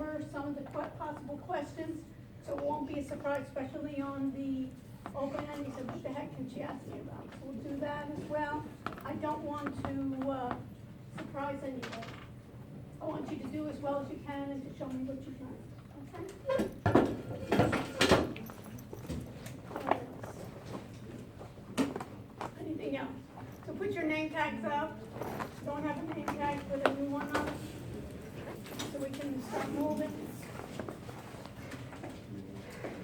over some of the possible questions, so it won't be a surprise, especially on the open end. He said, what the heck can she ask me about? So we'll do that as well. I don't want to surprise anybody. I want you to do as well as you can and to show me what you've learned. Okay? Anything else? So put your name tags up. Don't have a name tag, put a new one on it so we can start moving.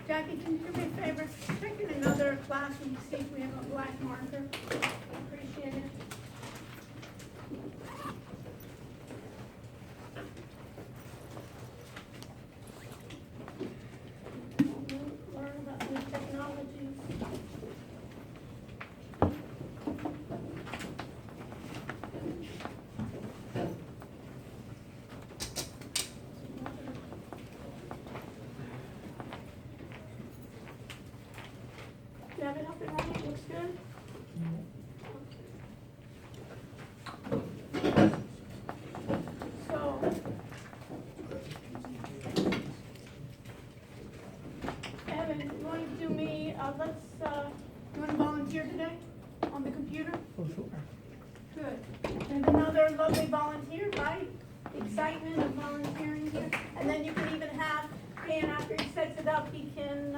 Jackie, can you do me a favor? Check in another classroom to see if we have a black marker. Appreciate it. Learn about new technologies. You have it up and running, looks good? So, Evan, you want to do me, you want to volunteer today on the computer? Oh, sure. Good. And another lovely volunteer, right? The excitement of volunteering here. And then you can even have, Dan, after he sets it up, he can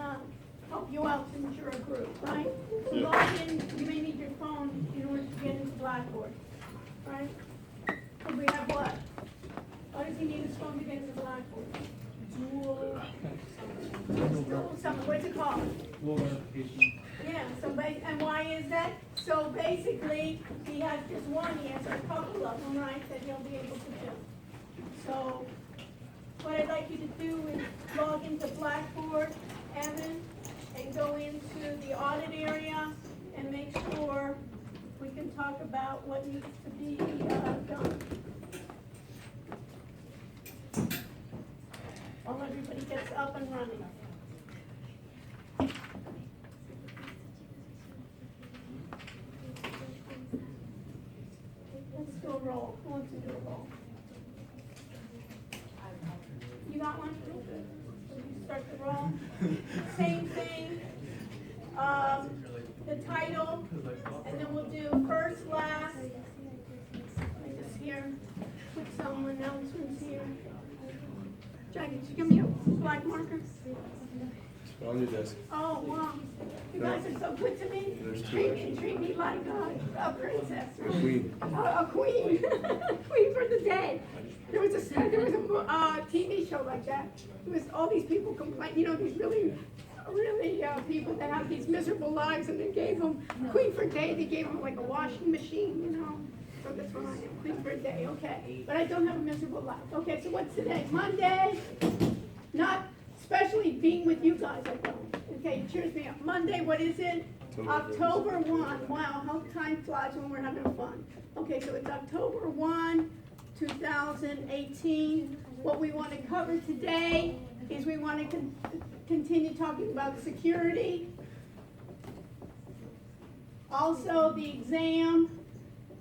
help you out since you're a group, right? So log in, you may need your phone in order to get into Blackboard, right? So we have what? Why does he need his phone to get into Blackboard? Dual something, what's it called? Dual verification. Yeah, so and why is that? So basically, he has just one, he has a couple of them, right, that he'll be able to do. So, what I'd like you to do is log into Blackboard, Evan, and go into the audit area and make sure we can talk about what needs to be done. While everybody gets up and running. Let's do a roll. Who wants to do a roll? You got one? You start the roll. Same thing. The title, and then we'll do first, last. Let me just here put some announcements here. Jackie, did you give me a black marker? On your desk. Oh, wow. You guys are so good to me. There's two, Treat actually. treat me like a princess. A queen. A queen. Queen for the dead. There was a TV show like that. There was all these people complain, these really people that have these miserable lives, and they gave them Queen for a day. They gave them like a washing machine, So that's what I am, Queen for a day. Okay, but I don't have a miserable life. Okay, so what's today? Monday. Not especially being with you guys. I don't. Okay, cheers me up. Monday. What is it? October 1. Wow, how time flies when we're having fun. Okay, so it's October 1, 2018. What we want to cover today is we want to continue talking about security. Also, the exam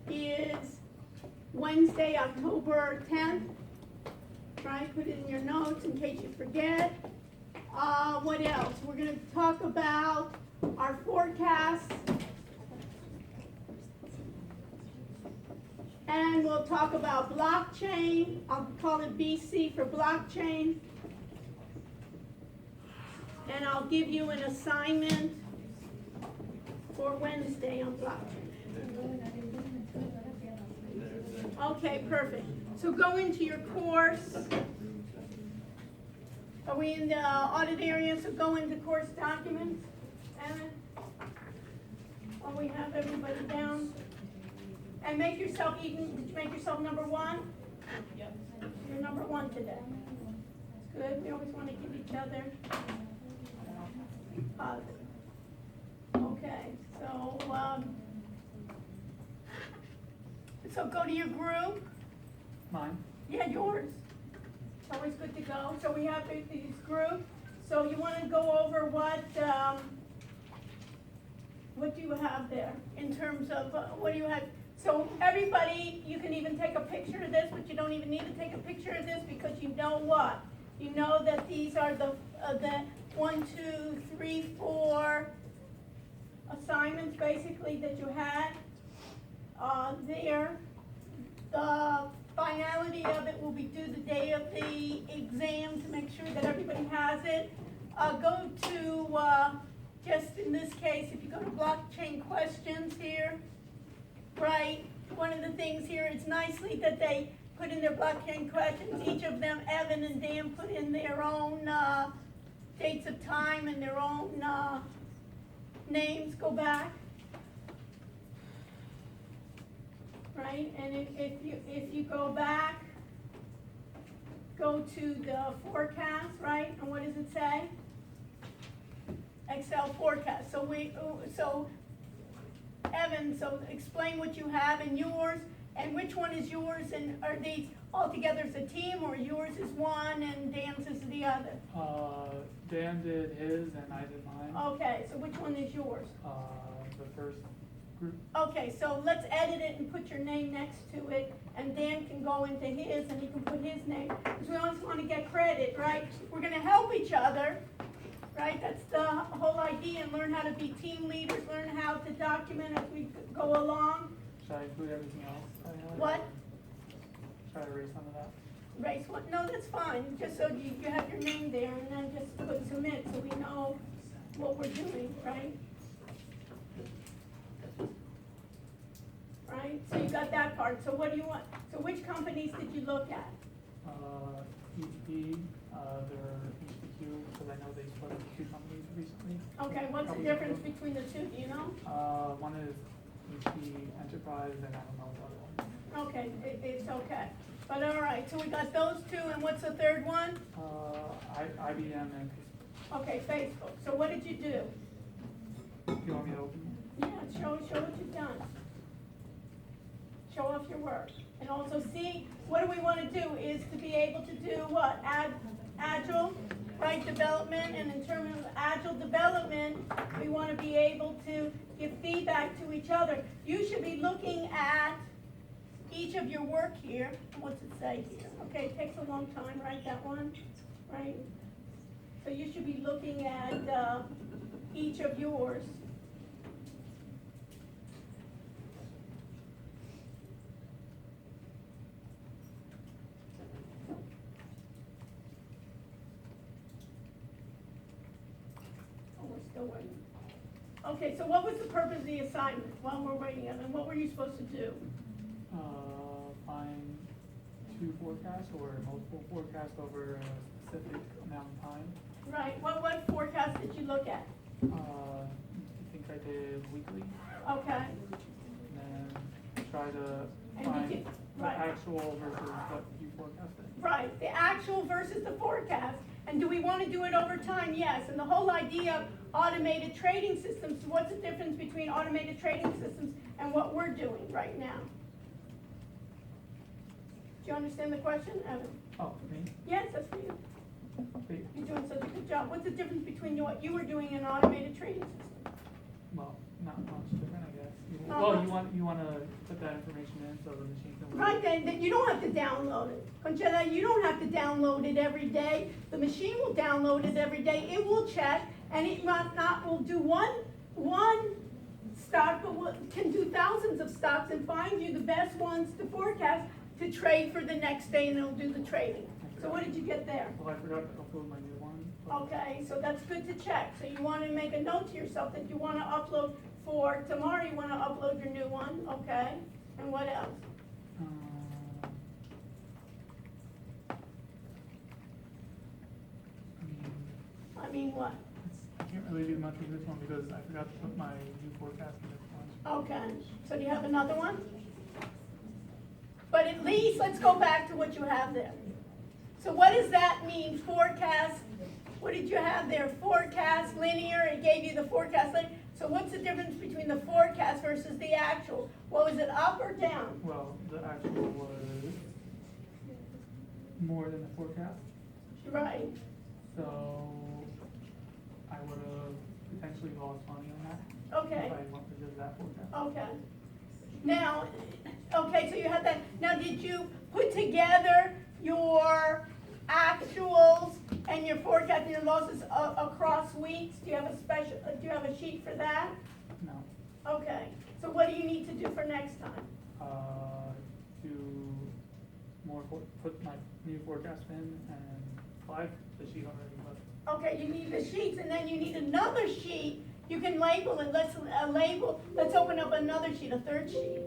is Wednesday, October 10th. Try and put it in your notes in case you forget. What else? We're going to talk about our forecast. And we'll talk about blockchain. I'll call it BC for blockchain. And I'll give you an assignment for Wednesday on blockchain. Okay, perfect. So go into your course. Are we in the audit area? So go into course documents. Evan? Oh, we have everybody down. And make yourself, did you make yourself number 1? Yep. You're number 1 today. Good. We always want to give each other positive. Okay, so go to your group. Mine. Yeah, yours. It's always good to go. So we have these groups. So you want to go over what do you have there in terms of what do you have? So everybody, you can even take a picture of this, but you don't even need to take a picture of this because you know what? You know that these are the 1, 2, 3, 4 assignments basically that you had there. The finality of it will be due the day of the exam to make sure that everybody has it. Go to, just in this case, if you go to blockchain questions here, right, one of the things here, it's nicely that they put in their blockchain questions. Each of them, Evan and Dan, put in their own dates of time and their own names. Go back. Right, and if you go back, go to the forecast, right, and what does it say? Excel forecast. So Evan, so explain what you have in yours, and which one is yours, and are these all together as a team, or yours is one and Dan's is the other? Dan did his and I did mine. Okay, so which one is yours? The first group. Okay, so let's edit it and put your name next to it, and Dan can go into his and he can put his name, because we always want to get credit, right? We're gonna help each other, right? That's the whole idea, and learn how to be team leaders, learn how to document as we go along. Should I include everything else? What? Try to erase some of that. Race one? No, that's fine, just so you have your name there, and then just put submit, so we know what we're doing, right? Right, so you got that part, so what do you want, so which companies did you look at? ETP, their HPQ, because I know they split up 2 companies recently. Okay, what's the difference between the two, do you know? One is HP Enterprise, and I don't know the other one. Okay, it's okay, but all right, so we got those two, and what's the third one? IBM and, Okay, Facebook, so what did you do? do you want me to open Yeah, show what you've done. Show off your work. And also see, what do we want to do is to be able to do what? Agile, right, development, and in terms of agile development, we want to be able to give feedback to each other. You should be looking at each of your work here. What's it say here? Okay, it takes a long time, right, that one? Right? So you should be looking at each of yours. Still waiting. Okay, so what was the purpose of the assignment while we're waiting on it? What were you supposed to do? Find 2 forecasts or multiple forecasts over a specific amount of time. Right, what forecast did you look at? I think I did weekly, Okay, and then try to And find did you- the right. actual versus what you forecasted. right, the actual versus the forecast. And do we want to do it over time? Yes, and the whole idea of automated trading systems, what's the difference between automated trading systems and what we're doing right now? Do you understand the question, Evan? Oh, me? Yes, that's for you. Wait, You're doing such a good job. What's the difference between what you were doing and automated trading system? well, not much different, I guess. Not Well, much. you wanna put that information in so the machine can. Right, then you don't have to download it. Conchetta, you don't have to download it every day. The machine will download it every day. It will check, and it will do one stock, but can do thousands of stocks and find you the best ones to forecast to trade for the next day, and it'll do the trading. So what did you get there? Well, I forgot to upload my new one. but- Okay, so that's good to check. So you want to make a note to yourself that you want to upload for tomorrow, you want to upload your new one, okay? And what else? Um, I mean, what? I can't really do much with this one because I forgot to put my new forecast in this one. Okay, so do you have another one? But at least, let's go back to what you have there. So what does that mean, forecast? What did you have there? Forecast, linear, it gave you the forecast linear. So what's the difference between the forecast versus the actual? What was it, up or down? Well, the actual was more than the forecast, Right, so I would have potentially lost money on that. okay. If I went with just that forecast. Okay. Now, okay, so you had that. Now, did you put together your actuals and you're forecasting your losses across weeks, do you have do you have a sheet for that? No, Okay, so what do you need to do for next time? do put my new forecast in and Clive, the sheet already, but Okay, you need the sheets, and then you need another sheet, you can label it, let's open up another sheet, a third sheet.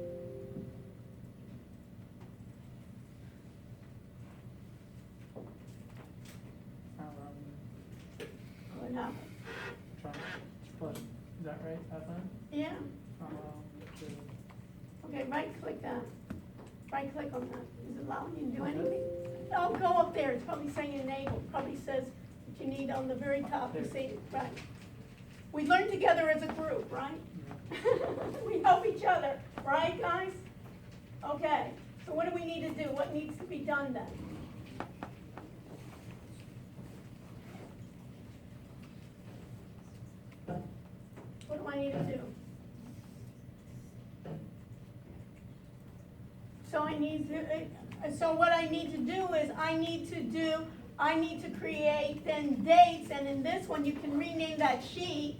What happened? trying, but, is that right, Evelyn? Yeah, the- okay, right click that, right click on that, is it allowing you to do anything? No, go up there, it's probably saying enable, probably says what you need on the very top, you see, right. We learn together as a group, right? We help each other, right, guys? Okay, so what do we need to do? What needs to be done then? What do I need to do? So what I need to do is I need to create then dates, and in this one you can rename that sheet.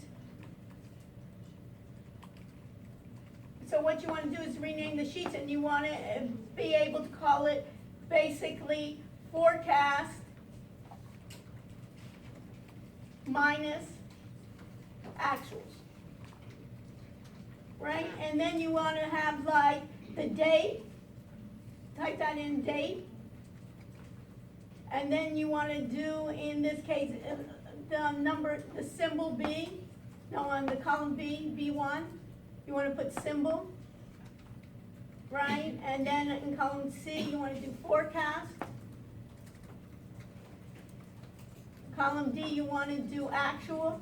So what you want to do is rename the sheets, and you want to be able to call it basically forecast minus actuals. Right? And then you want to have like the date, type that in date. And then you want to do, in this case, the symbol B, no, on the column B, B1, you want to put symbol, right? And then in column C, you want to do forecast. Column D, you want to do actual.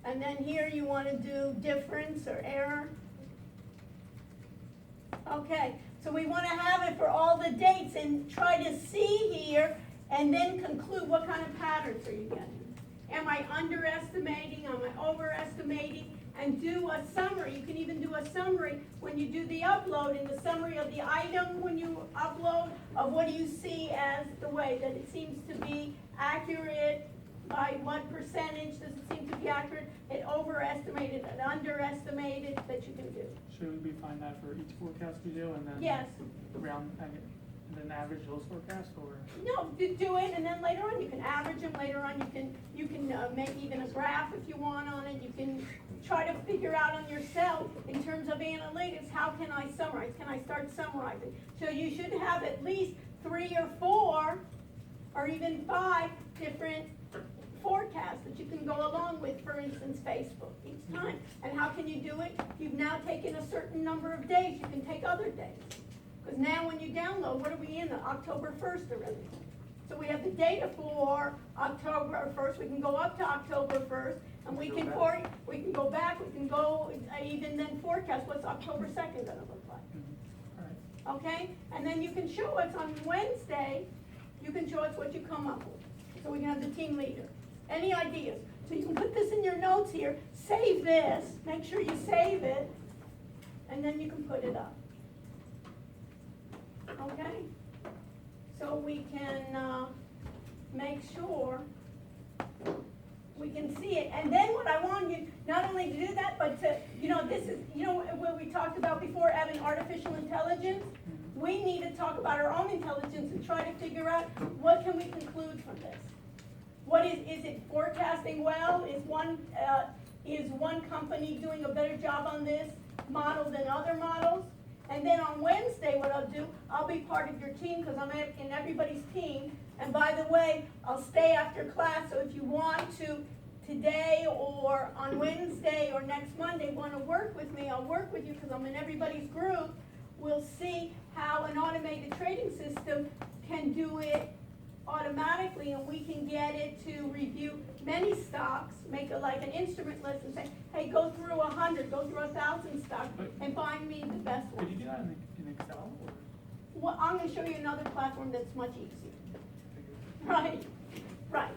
And then here you want to do difference or error. Okay, so we want to have it for all the dates and try to see here and then conclude what kind of patterns are you getting. Am I underestimating? Am I overestimating? And do a summary. You can even do a summary when you do the upload, in the summary of the item when you upload, of what do you see as the way that it seems to be accurate, by what percentage does it seem to be accurate, it overestimated, it underestimated, that you can do. should we find that for each forecast we do and then? Yes. And then average those forecasts, or? No, do it, and then later on you can average them. Later on you can make even a graph if you want on it. You can try to figure out on yourself in terms of analytics, how can I summarize? Can I start summarizing? So you should have at least 3 or 4 or even 5 different forecasts that you can go along with, for instance, Facebook each time. And how can you do it? You've now taken a certain number of days. You can take other days. Because now when you download, what are we in? October 1st already. So we have the data for October 1st. We can go up to October 1st, and we can go back. We can go even then forecast what's October 2nd going to look like. All right. Okay? And then you can show us on Wednesday, you can show us what you come up with. So we can have the team leader. Any ideas? So you can put this in your notes here, save this, make sure you save it, and then you can put it up. Okay? So we can make sure we can see it. And then what I want you, not only to do that, but to, this is, what we talked about before, having artificial intelligence. We need to talk about our own intelligence and try to figure out what can we conclude from this. What is it forecasting well? Is one company doing a better job on this model than other models? And then on Wednesday, what I'll do, I'll be part of your team because I'm in everybody's team. And by the way, I'll stay after class, so if you want to today or on Wednesday or next Monday want to work with me, I'll work with you because I'm in everybody's group. We'll see how an automated trading system can do it automatically, and we can get it to review many stocks, make it like an instrument list and say, hey, go through 100, go through 1,000 stocks and find me the best one. Could you do that in Excel, or? Well, I'm going to show you another platform that's much easier. Right.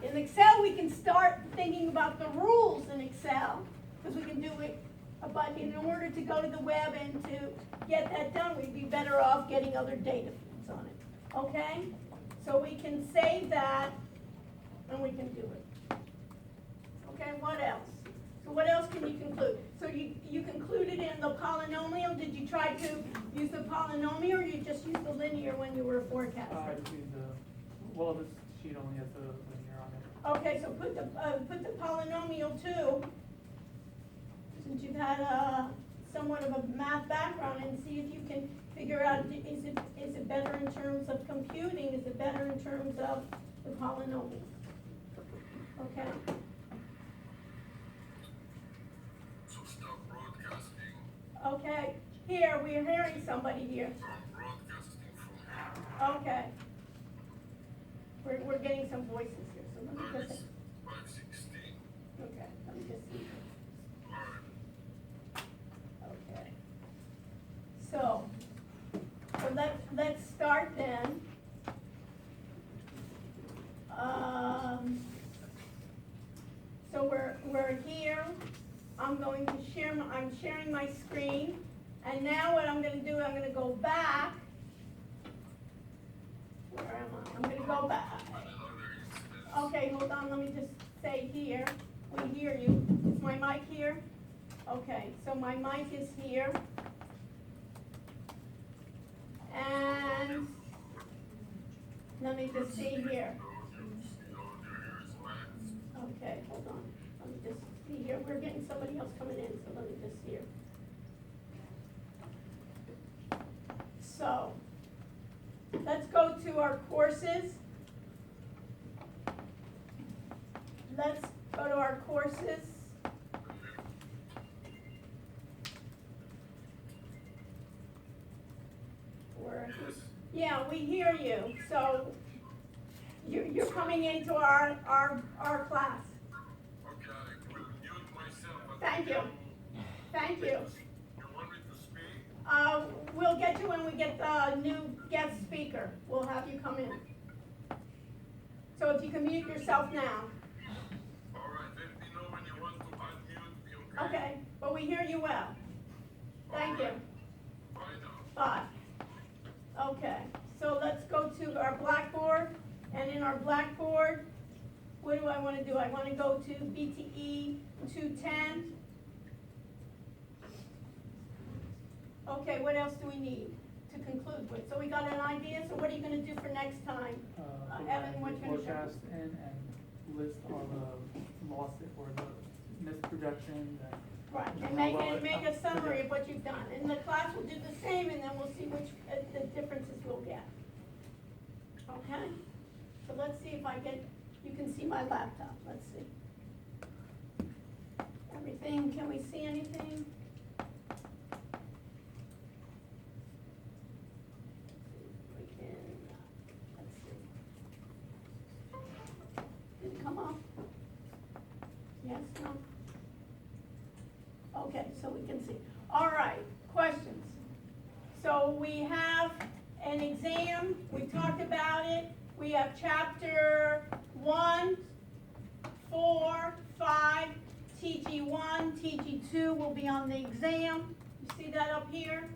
In Excel, we can start thinking about the rules in Excel, because we can do it, but in order to go to the web and to get that done, we'd be better off getting other data feeds on it. okay? So we can save that, and we can do it. Okay, what else? So what else can you conclude? So you concluded in the polynomial. Did you try to use the polynomial, or you just used the linear when you were forecasting? I just use well, this sheet only has the linear on it. Okay, so put the polynomial too, since you've had somewhat of a math background, and see if you can figure out, is it better in terms of computing, is it better in terms of the polynomial? Okay, So stop broadcasting okay, here, we are hearing somebody here, from broadcasting from here. okay. We're getting some voices here, so let me Mine just, is 516. okay, let me just see. Alright. Okay. So let's start then. So we're here. I'm going to share, I'm sharing my screen. And now what I'm gonna do, I'm gonna go back. Where am I? I'm gonna go back. Okay, hold on, let me just say here, we hear you. Is my mic here? Okay, so my mic is here. And let me just see here. Okay, hold on. Let me just see here. We're getting somebody else coming in, so let me just see here. So, let's go to our courses. Let's go to our courses. Yeah, we hear you. So you're coming into our class. Okay, I will mute myself. but Thank you. Thank you. You want me to speak? We'll get you when we get the new guest speaker. We'll have you come in. So if you can mute yourself now. Alright, let me know when you want to unmute me, okay? Okay, but we hear you well. Thank you. Bye now. Bye. Okay, so let's go to our Blackboard, and in our Blackboard, what do I want to do? I want to go to BTE 210. Okay, what else do we need to conclude with? So we got an idea, so what are you going to do for next time? Put Evan, my what you gonna show? forecast in and list all the losses or the missed projections and. Right, and make a summary of what you've done. And the class will do the same, and then we'll see which, the differences we'll get. Okay? So let's see if I get, you can see my laptop, let's see. Everything, can we see anything? We can, let's see. Did it come up? Yes, no? Okay, so we can see. All right, questions. So we have an exam, we talked about it. We have chapter 1, 4, 5, TG1, TG2 will be on the exam. You see that up here?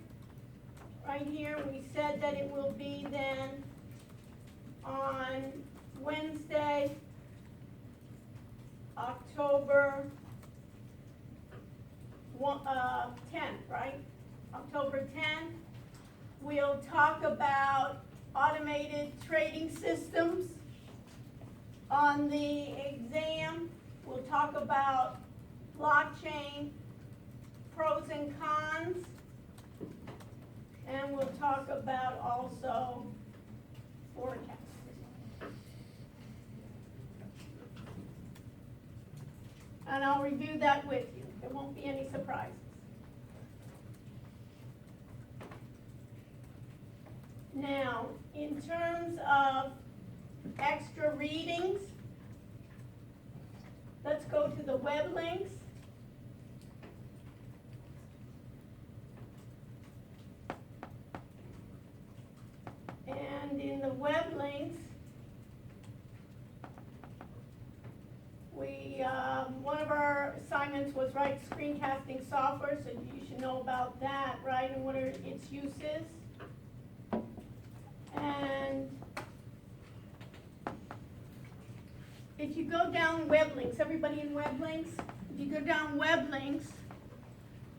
Right here, we said that it will be then on Wednesday, October 10th, right? October 10th. We'll talk about automated trading systems on the exam. We'll talk about blockchain pros and cons. And we'll talk about also forecasting. And I'll review that with you. There won't be any surprises. Now, in terms of extra readings, let's go to the web links. And in the web links, one of our assignments was write screencasting software, so you should know about that, right, and what are its uses. And you go down web links, everybody in web links? If you go down web links,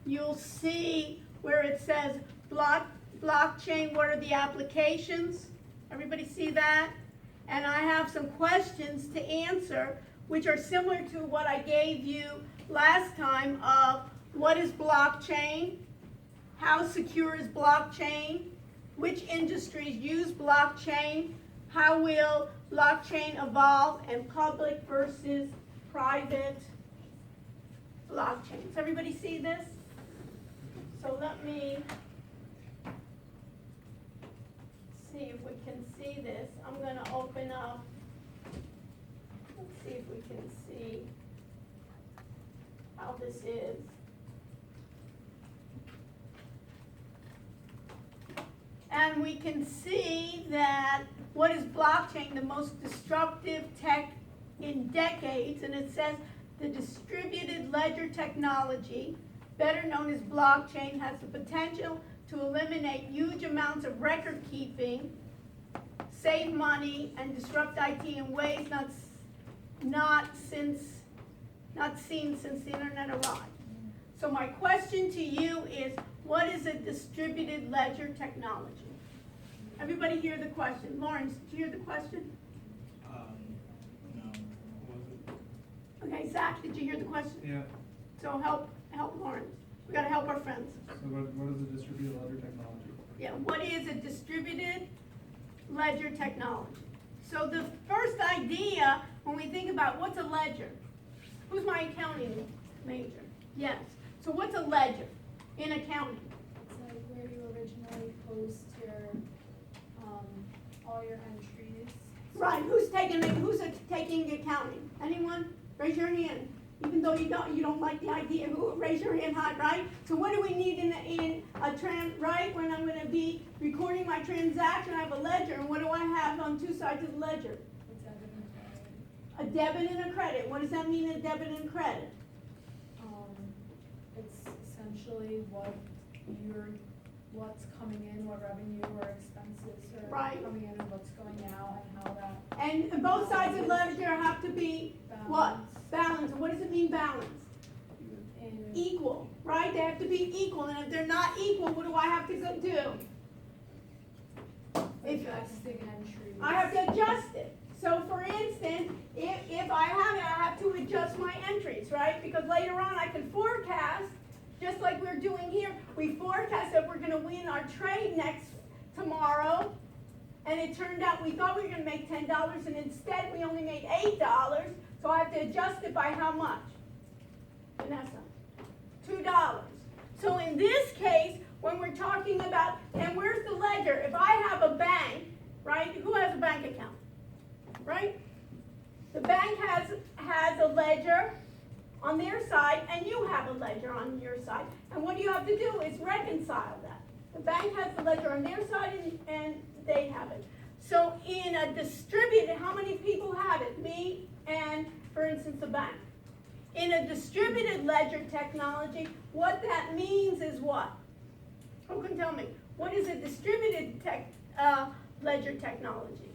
you'll see where it says blockchain, what are the applications? Everybody see that? And I have some questions to answer, which are similar to what I gave you last time of what is blockchain? How secure is blockchain? Which industries use blockchain? How will blockchain evolve, and public versus private blockchains? Everybody see this? So let me see if we can see this. I'm going to open up. Let's see if we can see how this is. And we can see that what is blockchain, the most disruptive tech in decades, and it says the distributed ledger technology, better known as blockchain, has the potential to eliminate huge amounts of record keeping, save money, and disrupt IT in ways not seen since the internet arrived. So my question to you is, what is a distributed ledger technology? Everybody hear the question. Lawrence, did you hear the question? No. What was Okay, Zach, did you hear the question? it? Yeah. So help Lawrence. We gotta help our friends. So what is a distributed ledger technology? Yeah, what is a distributed ledger technology? So the first idea, when we think about what's a ledger, who's my accounting major? Yes. So what's a ledger in accounting? It's like where you originally post your, all your entries. Right, who's taking accounting? Anyone? Raise your hand. Even though you don't like the idea, raise your hand high, right? So what do we need right? When I'm gonna be recording my transaction, I have a ledger, and what do I have on two sides of the ledger? A debit and credit. A debit and a credit. What does that mean, a debit and credit? It's essentially what's coming in, what revenue or expenses are Right. coming in, and what's going out, and how that And both sides of the ledger have to be what? Balanced. And what does it mean, balanced? in Equal, right? They have to be equal, and if they're not equal, what do I have to go do? adjusting entries. I have to adjust it. So for instance, if I have it, I have to adjust my entries, right? Because later on I can forecast, just like we're doing here, we forecast that we're gonna win our trade tomorrow, and it turned out we thought we were gonna make $10, and instead we only made $8, so I have to adjust it by how much? Vanessa? $2. So in this case, when we're talking about, and where's the ledger? If I have a bank, right? Who has a bank account? Right? The bank has a ledger on their side, and you have a ledger on your side. And what you have to do is reconcile that. The bank has the ledger on their side, and they have it. So in a distributed, how many people have it? Me and, for instance, the bank. In a distributed ledger technology, what that means is what? Who can tell me? What is a distributed ledger technology?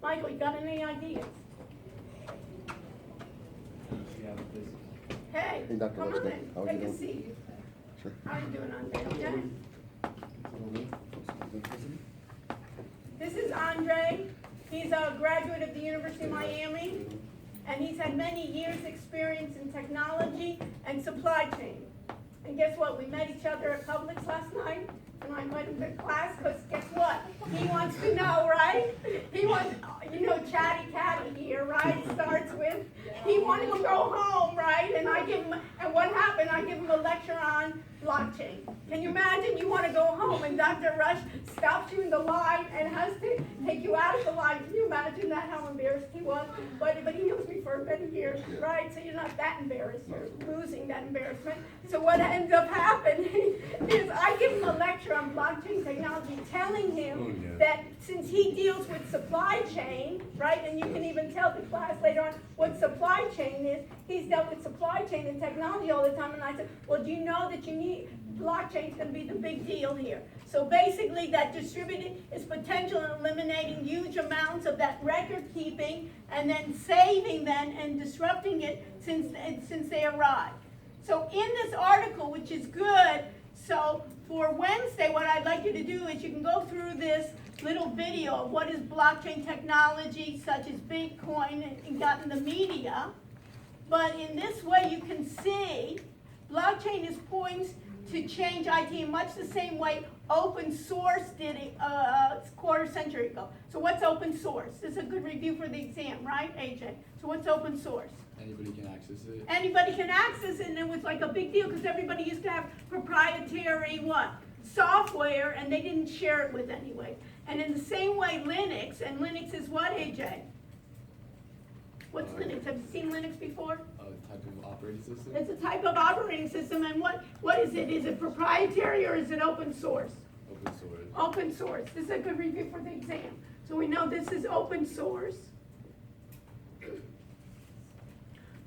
Michael, you got any ideas? Hey, Hey, Dr. come on Weston. in, How are you take a doing? seat. Sure. How are you doing, Andre? Okay? This is Andre. He's a graduate of the University of Miami, and he's had many years' experience in technology and supply chain. And guess what? We met each other at Publix last night, and I went into class, because guess what? He wants to know, right? He wants, chatty catty here, right? Starts with, he wanted to go home, right? And what happened? I give him a lecture on blockchain. Can you imagine? You want to go home, and Dr. Rush stops you in the line and has to take you out of the line. Can you imagine that, how embarrassed he was? But he knows me for many years, right? So you're not that embarrassed. You're losing that embarrassment. So what ends up happening is I give him a lecture on blockchain technology, telling him that since he deals with supply chain, right, and you can even tell the class later on what supply chain is, he's dealt with supply chain and technology all the time, and I said, well, do you know that you need, blockchain's gonna be the big deal here. So basically, that distributed is potential in eliminating huge amounts of that record keeping and then saving them and disrupting it since they arrived. So in this article, which is good, so for Wednesday, what I'd like you to do is you can go through this little video of what is blockchain technology, such as Bitcoin, and got in the media. But in this way, you can see blockchain is poised to change IT in much the same way open source did it a quarter century ago. So what's open source? This is a good review for the exam, right, AJ? So what's open source? Anybody can access it. Anybody can access it, and it was like a big deal because everybody used to have proprietary what? Software, and they didn't share it with anyone. And in the same way, Linux, and Linux is what, AJ? What's Linux? Have you seen Linux before? A type of operating system. It's a type of operating system, and what is it? Is it proprietary or is it open source? Open source. Open source. This is a good review for the exam. So we know this is open source.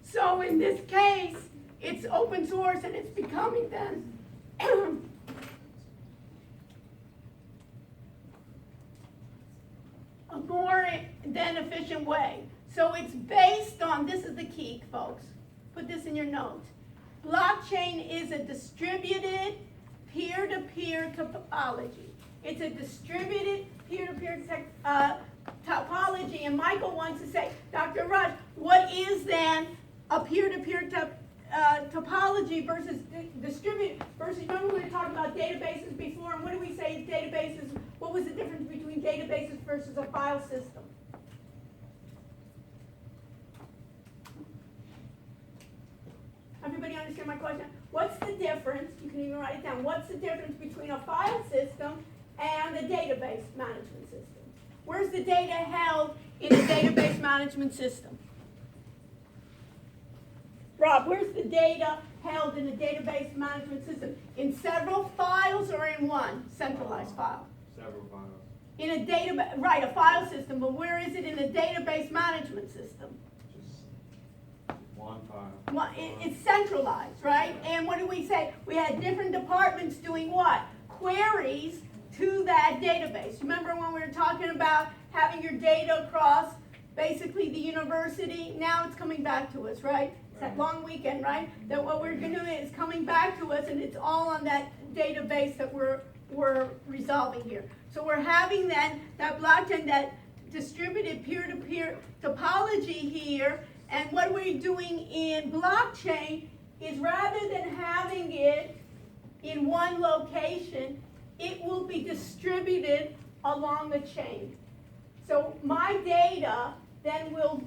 So in this case, it's open source and it's becoming then a more than efficient way. So it's based on, this is the key, folks. Put this in your notes. Blockchain is a distributed peer-to-peer topology. It's a distributed peer-to-peer topology. And Michael wants to say, Dr. Rush, what is then a peer-to-peer topology versus distributed versus, remember we were talking about databases before, and what do we say databases, what was the difference between databases versus a file system? Everybody understand my question? What's the difference, you can even write it down, what's the difference between a file system and a database management system? Where's the data held in a database management system? Rob, where's the data held in a database management system? In several files or in one centralized file? Several files. In a database, right, a file system, but where is it in a database management system? Just one file. Well, it's centralized, right? And what do we say? We had different departments doing what? Queries to that database. Remember when we were talking about having your data across basically the university? Now it's coming back to us, right? It's that long weekend, right? That what we're going to do is coming back to us, and it's all on that database that we're resolving here. So we're having then that blockchain, that distributed peer-to-peer topology here. And what we're doing in blockchain is rather than having it in one location, it will be distributed along the chain. So my data then will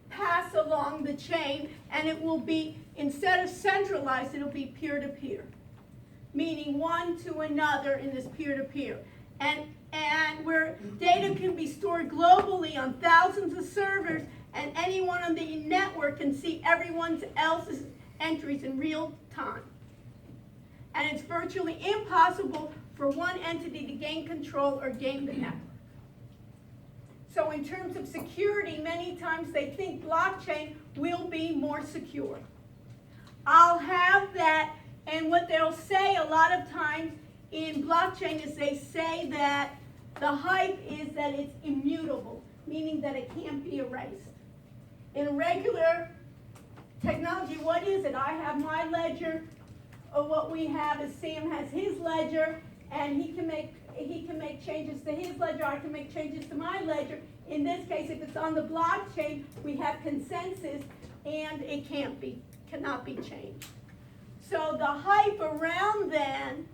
pass along the chain, and it will be, instead of centralized, it'll be peer-to-peer, meaning one to another in this peer-to-peer. And where data can be stored globally on thousands of servers, and anyone on the network can see everyone else's entries in real time. And it's virtually impossible for one entity to gain control or game the network. So in terms of security, many times they think blockchain will be more secure. I'll have that, and what they'll say a lot of times in blockchain is they say that the hype is that it's immutable, meaning that it can't be erased. In regular technology, what is it? I have my ledger. What we have is Sam has his ledger, and he can make changes to his ledger. I can make changes to my ledger. In this case, if it's on the blockchain, we have consensus, and it cannot be changed. So the hype around then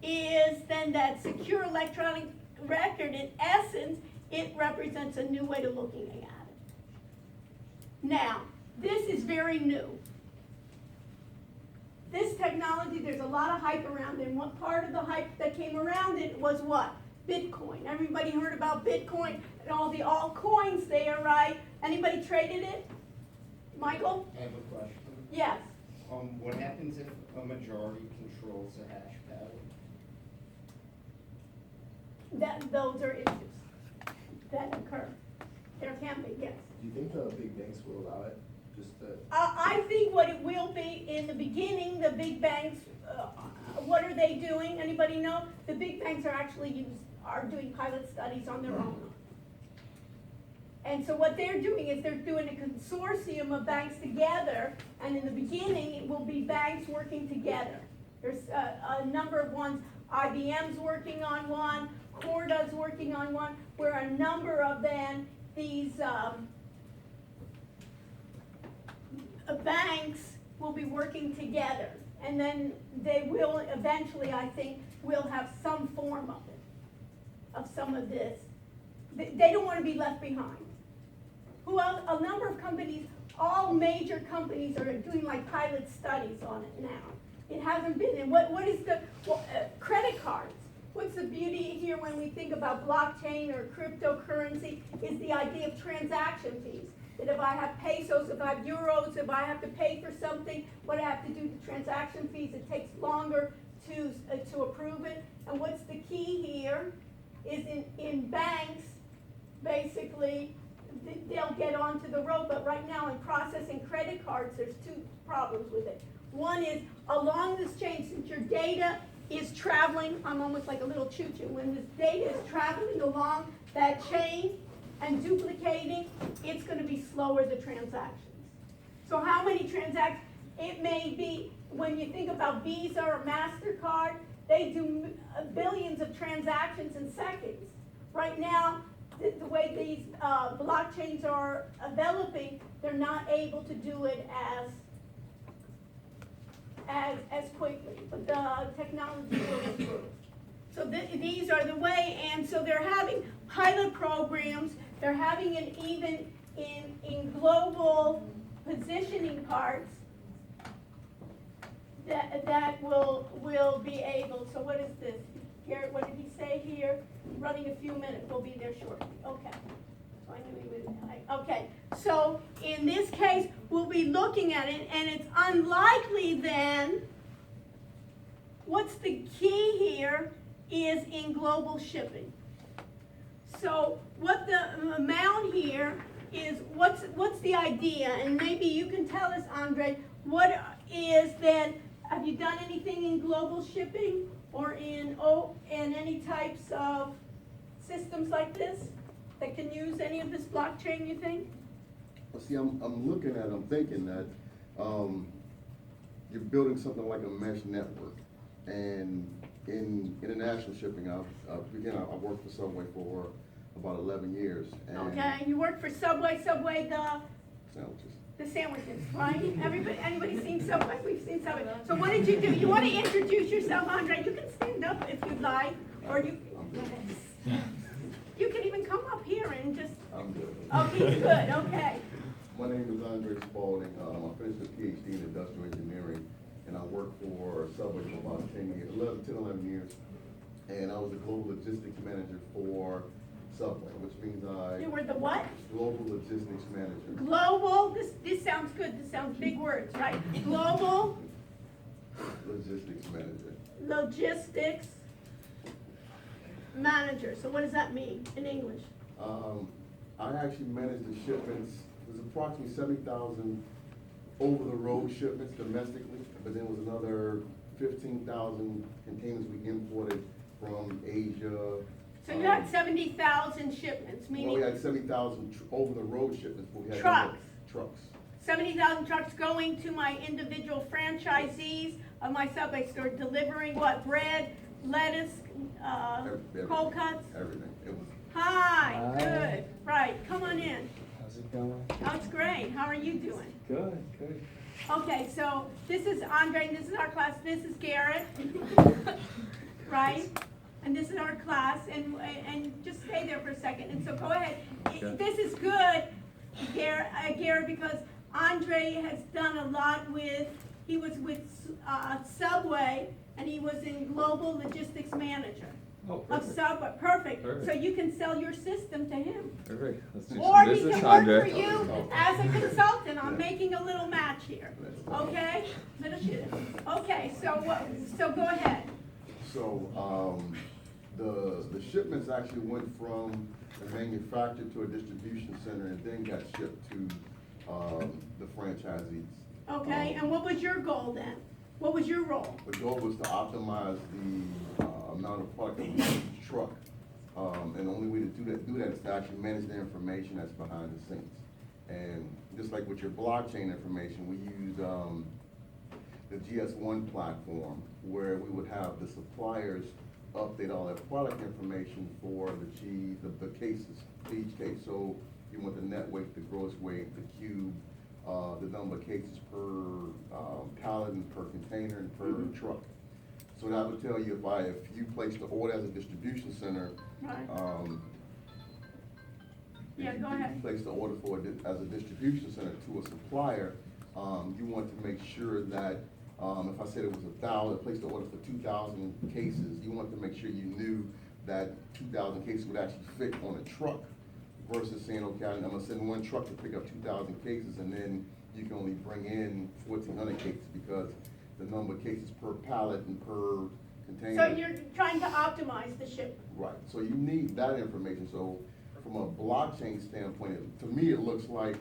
is then that secure electronic record. In essence, it represents a new way of looking at it. Now, this is very new. This technology, there's a lot of hype around it, and what part of the hype that came around it was what? Bitcoin. Everybody heard about Bitcoin and all the altcoins there, right? Anybody traded it? Michael? I have a question. Yes. What happens if a majority controls the hash pad? Those are issues that occur. There can be, yes. Do you think the big banks will allow it? Just that. I think what it will be, in the beginning, the big banks, what are they doing? Anybody know? The big banks are doing pilot studies on their own. And so what they're doing is they're doing a consortium of banks together, and in the beginning, it will be banks working together. There's a number of ones, IBM's working on one, Corda's working on one, where a number of then these banks will be working together. And then they will eventually, I think, will have some form of it, of some of this. They don't want to be left behind. Who else? A number of companies, all major companies are doing like pilot studies on it now. It hasn't been. And what is the, credit cards? What's the beauty here when we think about blockchain or cryptocurrency is the idea of transaction fees. That if I have pesos, if I have euros, if I have to pay for something, what I have to do to transaction fees, it takes longer to approve it. And what's the key here is in banks, basically, they'll get onto the road, but right now in processing credit cards, there's two problems with it. One is, along this chain, since your data is traveling, I'm almost like a little choo-choo, when this data is traveling along that chain and duplicating, it's gonna be slower, the transactions. So how many transactions? It may be, when you think about Visa or MasterCard, they do billions of transactions in seconds. Right now, the way these blockchains are developing, they're not able to do it as quickly, but the technology will improve. So these are the way, and so they're having pilot programs, they're having it even in global positioning parts that will be able, so what is this? Garrett, what did he say here? Running a few minutes, we'll be there shortly. Okay. So I knew he would. Okay. So in this case, we'll be looking at it, and it's unlikely then. What's the key here is in global shipping. So what the amount here is, what's the idea? And maybe you can tell us, Andre, what is then, have you done anything in global shipping? Or in any types of systems like this that can use any of this blockchain, you think? Well, see, I'm looking at, I'm thinking that you're building something like a mesh network. And in international shipping, I worked for Subway for about 11 years. And Okay, you work for Subway, the sandwiches. the sandwiches, right? Anybody seen Subway? We've seen Subway. So what did you do? You want to introduce yourself, Andre? You can stand up if you'd like, or you can even come up here and just. I'm good. Okay, good. Okay. My name is Andre Spalding. I finished a PhD in industrial engineering, and I worked for Subway for about 10 years, 11 years. And I was a global logistics manager for Subway, which means You were the what? global logistics manager. Global, this sounds good, this sounds big words, right? Global Logistics manager. logistics manager. So what does that mean in English? I actually managed the shipments. It was approximately 70,000 over-the-road shipments domestically, but then was another 15,000 containers we imported from Asia. So you had 70,000 shipments, Well, meaning we had 70,000 over-the-road shipments, but we had Trucks. Trucks. 70,000 trucks going to my individual franchisees of my Subway store, delivering what? Bread, lettuce, Everything. cold cuts? Everything. It was. Hi, good. Right, come on in. How's it going? Oh, it's great. How are you doing? Good, good. Okay, so this is Andre, and this is our class, this is Garrett, right? And this is our class, and just stay there for a second, and so go ahead. Okay. This is good, Garrett, because Andre has done a lot he was with Subway, and he was in Global Logistics Manager Oh, of perfect. Subway, perfect. So Perfect. you can sell your system to him. Perfect. Let's do Or some he business, can work for Andre. you as a consultant. I'm making a little match here, okay? Little shit. Okay, so go ahead. So, the shipments actually went from the manufacturer to a distribution center and then got shipped to the franchisees. Okay, and what was your goal then? What was your role? The goal was to optimize the amount of product that we use each truck. And the only way to do that is to actually manage the information that's behind the scenes. And just like with your blockchain information, we used the GS1 platform where we would have the suppliers update all their product information for the cases, each case. So you want the net weight, the gross weight, the cube, the number of cases per pallet and per container and per truck. So that would tell you if you place the order as a distribution center, Right. if Yeah, you go ahead. place the order as a distribution center to a supplier, you want to make sure that, if I said it was 1,000, place the order for 2,000 cases, you want to make sure you knew that 2,000 cases would actually fit on a truck versus saying, okay, I'm gonna send one truck to pick up 2,000 cases and then you can only bring in 1,400 cases because the number of cases per pallet and per container. So you're trying to optimize the shipment. Right, so you need that information, so from a blockchain standpoint, to me, it looks like,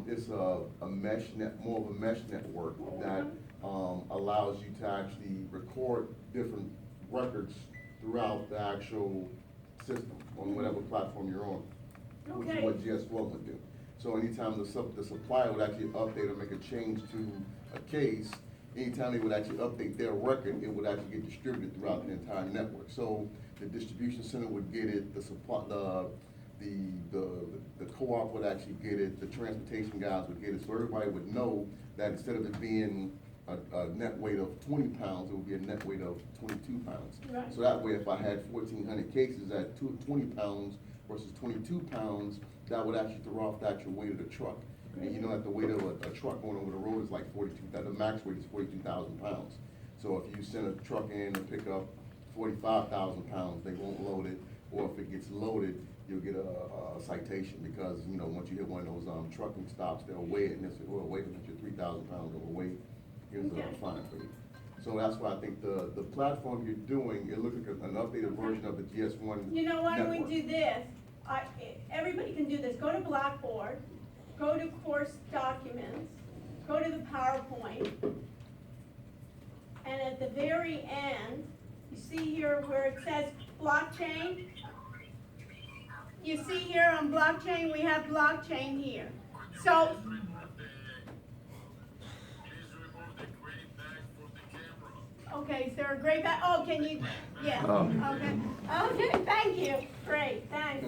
it's a mesh more of a mesh network that, allows you to actually record different records throughout the actual system, on whatever platform you're on. Which Okay. is what GS1 would do. So anytime the supplier would actually update or make a change to a case, anytime they would actually update their record, it would actually get distributed throughout the entire network. So the distribution center would get it, the co-op would actually get it, the transportation guys would get it, so everybody would know that instead of it being a net weight of 20 pounds, it would be a net weight of 22 pounds. Right. So that way, if I had 1,400 cases at 20 pounds versus 22 pounds, that would actually throw off the actual weight of the truck. And you know that the weight of a truck going over the road is like 42,000, the max weight is 42,000 pounds. So if you send a truck in to pick up 45,000 pounds, they won't load it, or if it gets loaded, you'll get a citation because, you know, once you hit one of those trucking stops, they'll weigh it, and it's, well, wait a minute, you're 3,000 pounds overweight, here's a Okay. fine for you. So that's why I think the platform you're doing, it looks like an updated version of the GS1 You know, why don't network. we do this? Everybody can do this. Go to Blackboard, go to course documents, go to the PowerPoint, and at the very end, you see here where it says blockchain? You see here on blockchain, we have blockchain here. So, Please remove the gray bag from the camera. okay, is there a gray bag? Oh, can you, yeah, Oh. okay. Okay, thank you. Great, thanks.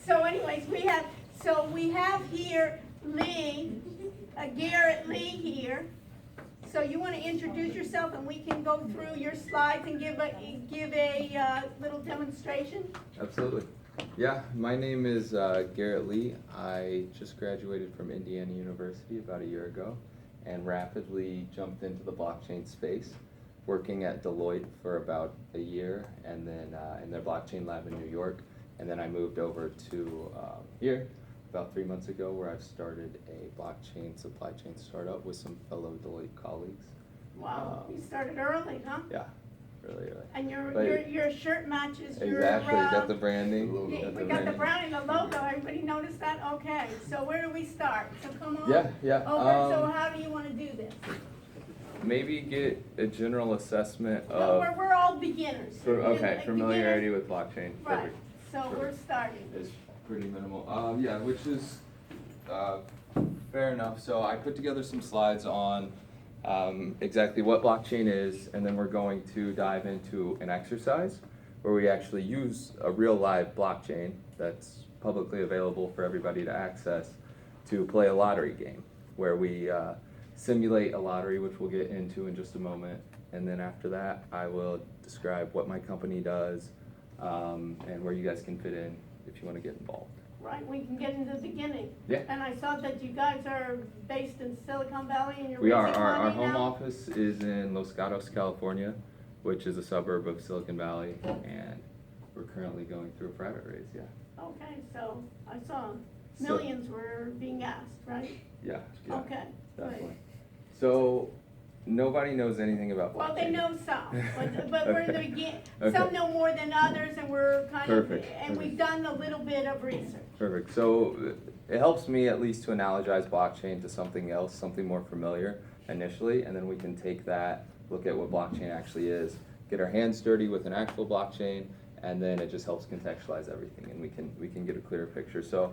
So anyways, we have here Lee, Garrett Lee here. So you want to introduce yourself and we can go through your slides and give a little demonstration? Absolutely. Yeah, my name is Garrett Lee. I just graduated from Indiana University about a year ago and rapidly jumped into the blockchain space, working at Deloitte for about a year and then in their blockchain lab in New York. And then I moved over to here about 3 months ago where I've started a blockchain supply chain startup with some fellow Deloitte colleagues. Wow, you started early, huh? Yeah, really early. And But- your shirt matches your, Exactly, got the branding. Yeah, we got the brown and the logo, everybody noticed that? Okay, so where do we start? So come on. Yeah, yeah. Okay, so how do you want to do this? Maybe get a general assessment No, of, we're all beginners. okay, familiarity Beginners. with blockchain. Right, Perfect. so Sure. we're starting. It's pretty minimal. Yeah, which is fair enough. So I put together some slides on exactly what blockchain is, and then we're going to dive into an exercise where we actually use a real live blockchain that's publicly available for everybody to access to play a lottery game where we simulate a lottery, which we'll get into in just a moment. And then after that, I will describe what my company does and where you guys can fit in if you want to get involved. Right, we can get into the beginning. Yeah. And I saw that you guys are based in Silicon Valley and you're We are. raising Our money home now? office is in Los Gatos, California, which is a suburb of Silicon Valley, and we're currently going through a private raise, yeah. Okay, so I saw So- millions were being asked, right? Yeah, yeah, Okay, definitely. great. So, nobody knows anything about blockchain. Well, they know some, but we're in the begin, Okay. some know more than others, and we're kind of, Perfect, and we've done a little bit of research. Perfect. So it helps me at least to analogize blockchain to something else, something more familiar initially, and then we can take that, look at what blockchain actually is, get our hands dirty with an actual blockchain, and then it just helps contextualize everything, and we can get a clearer picture. So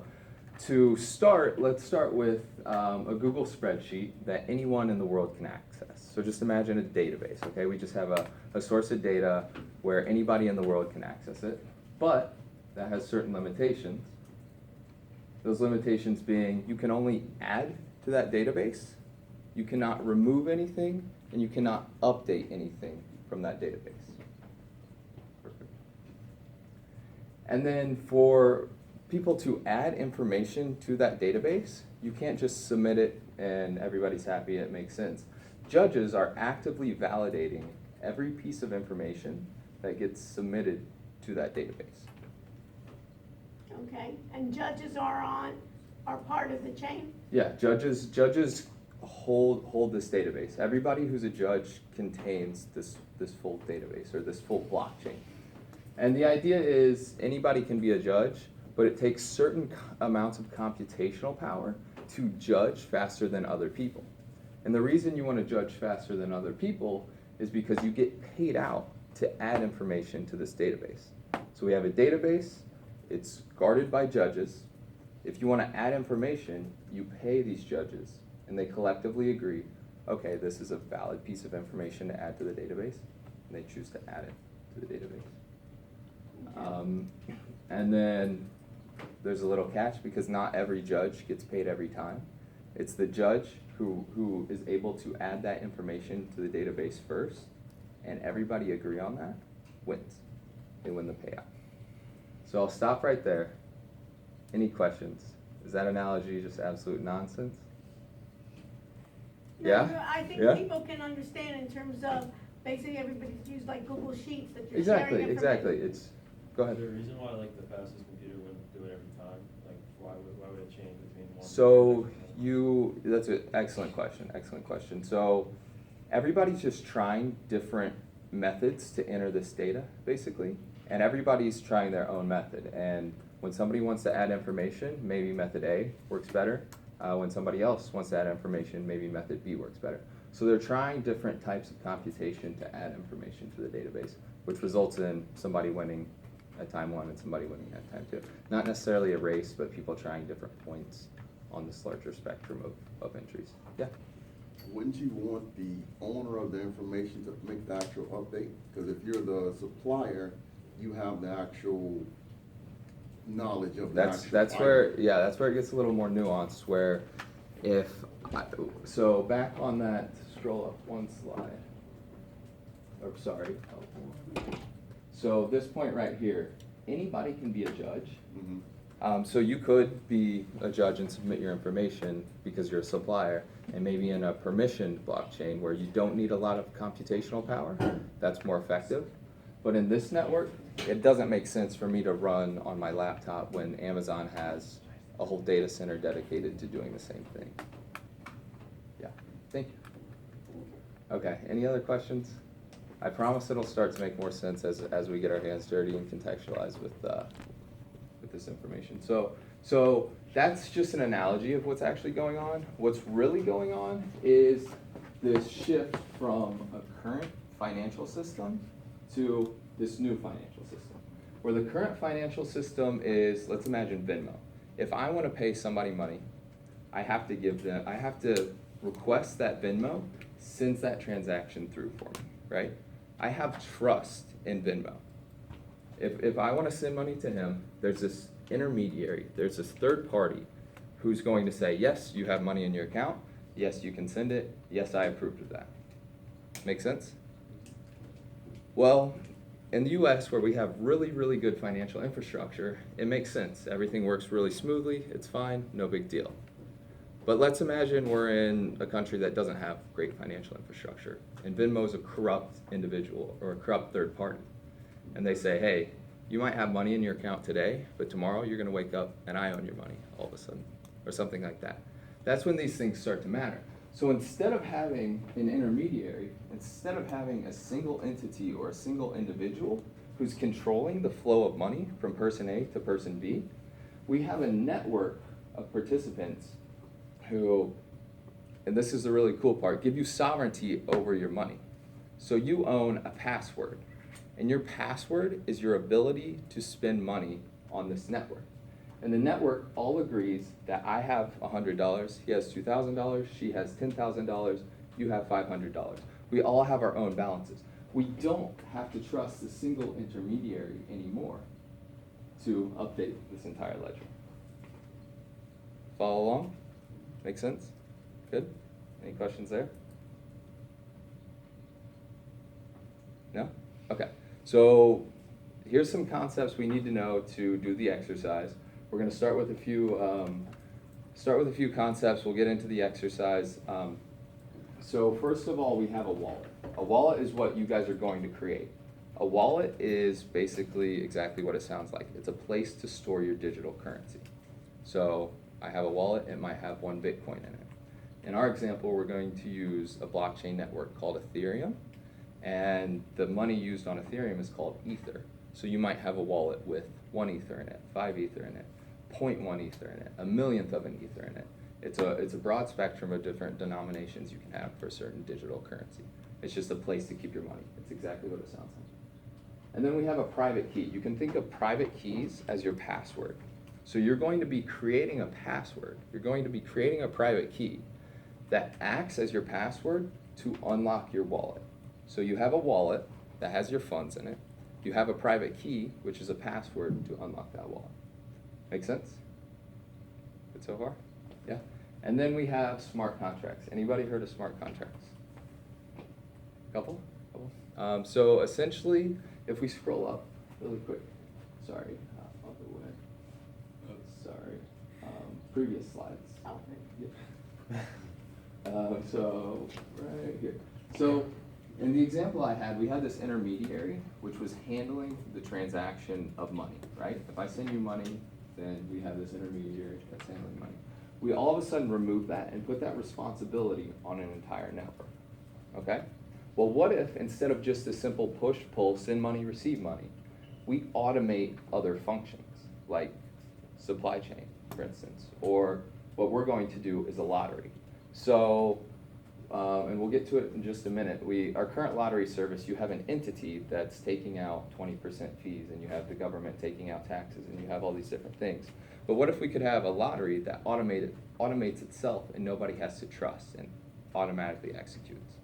to start, let's start with a Google spreadsheet that anyone in the world can access. So just imagine a database, okay? We just have a source of data where anybody in the world can access it, but that has certain limitations. Those limitations being you can only add to that database, you cannot remove anything, and you cannot update anything from that database. Perfect. And then for people to add information to that database, you can't just submit it and everybody's happy, it makes sense. Judges are actively validating every piece of information that gets submitted to that database. Okay, and judges are part of the chain? Yeah, judges hold this database. Everybody who's a judge contains this full database or this full blockchain. And the idea is anybody can be a judge, but it takes certain amounts of computational power to judge faster than other people. And the reason you want to judge faster than other people is because you get paid out to add information to this database. So we have a database, it's guarded by judges. If you want to add information, you pay these judges, and they collectively agree, okay, this is a valid piece of information to add to the database, and they choose to add it to the database. And then there's a little catch because not every judge gets paid every time. It's the judge who is able to add that information to the database first, and everybody agree on that, wins. They win the payout. So I'll stop right there. Any questions? Is that analogy just absolute nonsense? No, Yeah? I think Yeah? people can understand in terms of, basically everybody's used like Google Sheets that you're sharing Exactly, information. exactly. It's, go Is ahead. there a reason why like the fastest computer wouldn't do it every time? Like why would it change between one? So that's an excellent question. So everybody's just trying different methods to enter this data, basically, and everybody's trying their own method. And when somebody wants to add information, maybe method A works better. When somebody else wants to add information, maybe method B works better. So they're trying different types of computation to add information to the database, which results in somebody winning at time one and somebody winning at time two. Not necessarily a race, but people trying different points on this larger spectrum of entries. Yeah? Wouldn't you want the owner of the information to make the actual update? Because if you're the supplier, you have the actual knowledge of the actual That's item. where, yeah, that's where it gets a little more nuanced, where so back on that, scroll up one slide. Or sorry. So this point right here, anybody can be a judge. Mhm. So you could be a judge and submit your information because you're a supplier, and maybe in a permissioned blockchain where you don't need a lot of computational power, that's more effective. But in this network, it doesn't make sense for me to run on my laptop when Amazon has a whole data center dedicated to doing the same thing. Yeah, thank you. Okay, any other questions? I promise it'll start to make more sense as we get our hands dirty and contextualize with this information. So that's just an analogy of what's actually going on. What's really going on is this shift from a current financial system to this new financial system. Where the current financial system is, let's imagine Venmo. If I want to pay somebody money, I have to request that Venmo sends that transaction through for me, right? I have trust in Venmo. If I want to send money to him, there's this intermediary, there's this third party who's going to say, yes, you have money in your account, yes, you can send it, yes, I approved of that. Make sense? Well, in the US, where we have really, really good financial infrastructure, it makes sense. Everything works really smoothly, it's fine, no big deal. But let's imagine we're in a country that doesn't have great financial infrastructure, and Venmo's a corrupt individual or a corrupt third party. And they say, hey, you might have money in your account today, but tomorrow you're gonna wake up and I own your money all of a sudden, or something like that. That's when these things start to matter. So instead of having an intermediary, instead of having a single entity or a single individual who's controlling the flow of money from person A to person B, we have a network of participants who, and this is the really cool part, give you sovereignty over your money. So you own a password, and your password is your ability to spend money on this network. And the network all agrees that I have $100, he has $2,000, she has $10,000, you have $500. We all have our own balances. We don't have to trust a single intermediary anymore to update this entire ledger. Follow along? Make sense? Good? Any questions there? No? Okay. So here's some concepts we need to know to do the exercise. We're going to start with a few concepts. We'll get into the exercise. So first of all, we have a wallet. A wallet is what you guys are going to create. A wallet is basically exactly what it sounds like. It's a place to store your digital currency. So I have a wallet, it might have 1 Bitcoin in it. In our example, we're going to use a blockchain network called Ethereum, and the money used on Ethereum is called Ether. So you might have a wallet with 1 Ether in it, 5 Ether in it, 0.1 Ether in it, a millionth of an Ether in it. It's a broad spectrum of different denominations you can have for a certain digital currency. It's just a place to keep your money. It's exactly what it sounds like. And then we have a private key. You can think of private keys as your password. So you're going to be creating a password. You're going to be creating a private key that acts as your password to unlock your wallet. So you have a wallet that has your funds in it. You have a private key, which is a password to unlock that wallet. Make sense? Good so far? Yeah. And then we have smart contracts. Anybody heard of smart contracts? Couple? So essentially, if we scroll up really quick, sorry, other way. Sorry, previous slides. Yeah. So right here. So in the example I had, we had this intermediary which was handling the transaction of money, right? If I send you money, then we have this intermediary that's handling money. We all of a sudden remove that and put that responsibility on an entire network, okay? Well, what if instead of just a simple push, pull, send money, receive money, we automate other functions like supply chain, for instance, or what we're going to do is a lottery. So, and we'll get to it in just a minute. Our current lottery service, you have an entity that's taking out 20% fees, and you have the government taking out taxes, and you have all these different things. But what if we could have a lottery that automates itself and nobody has to trust and automatically executes?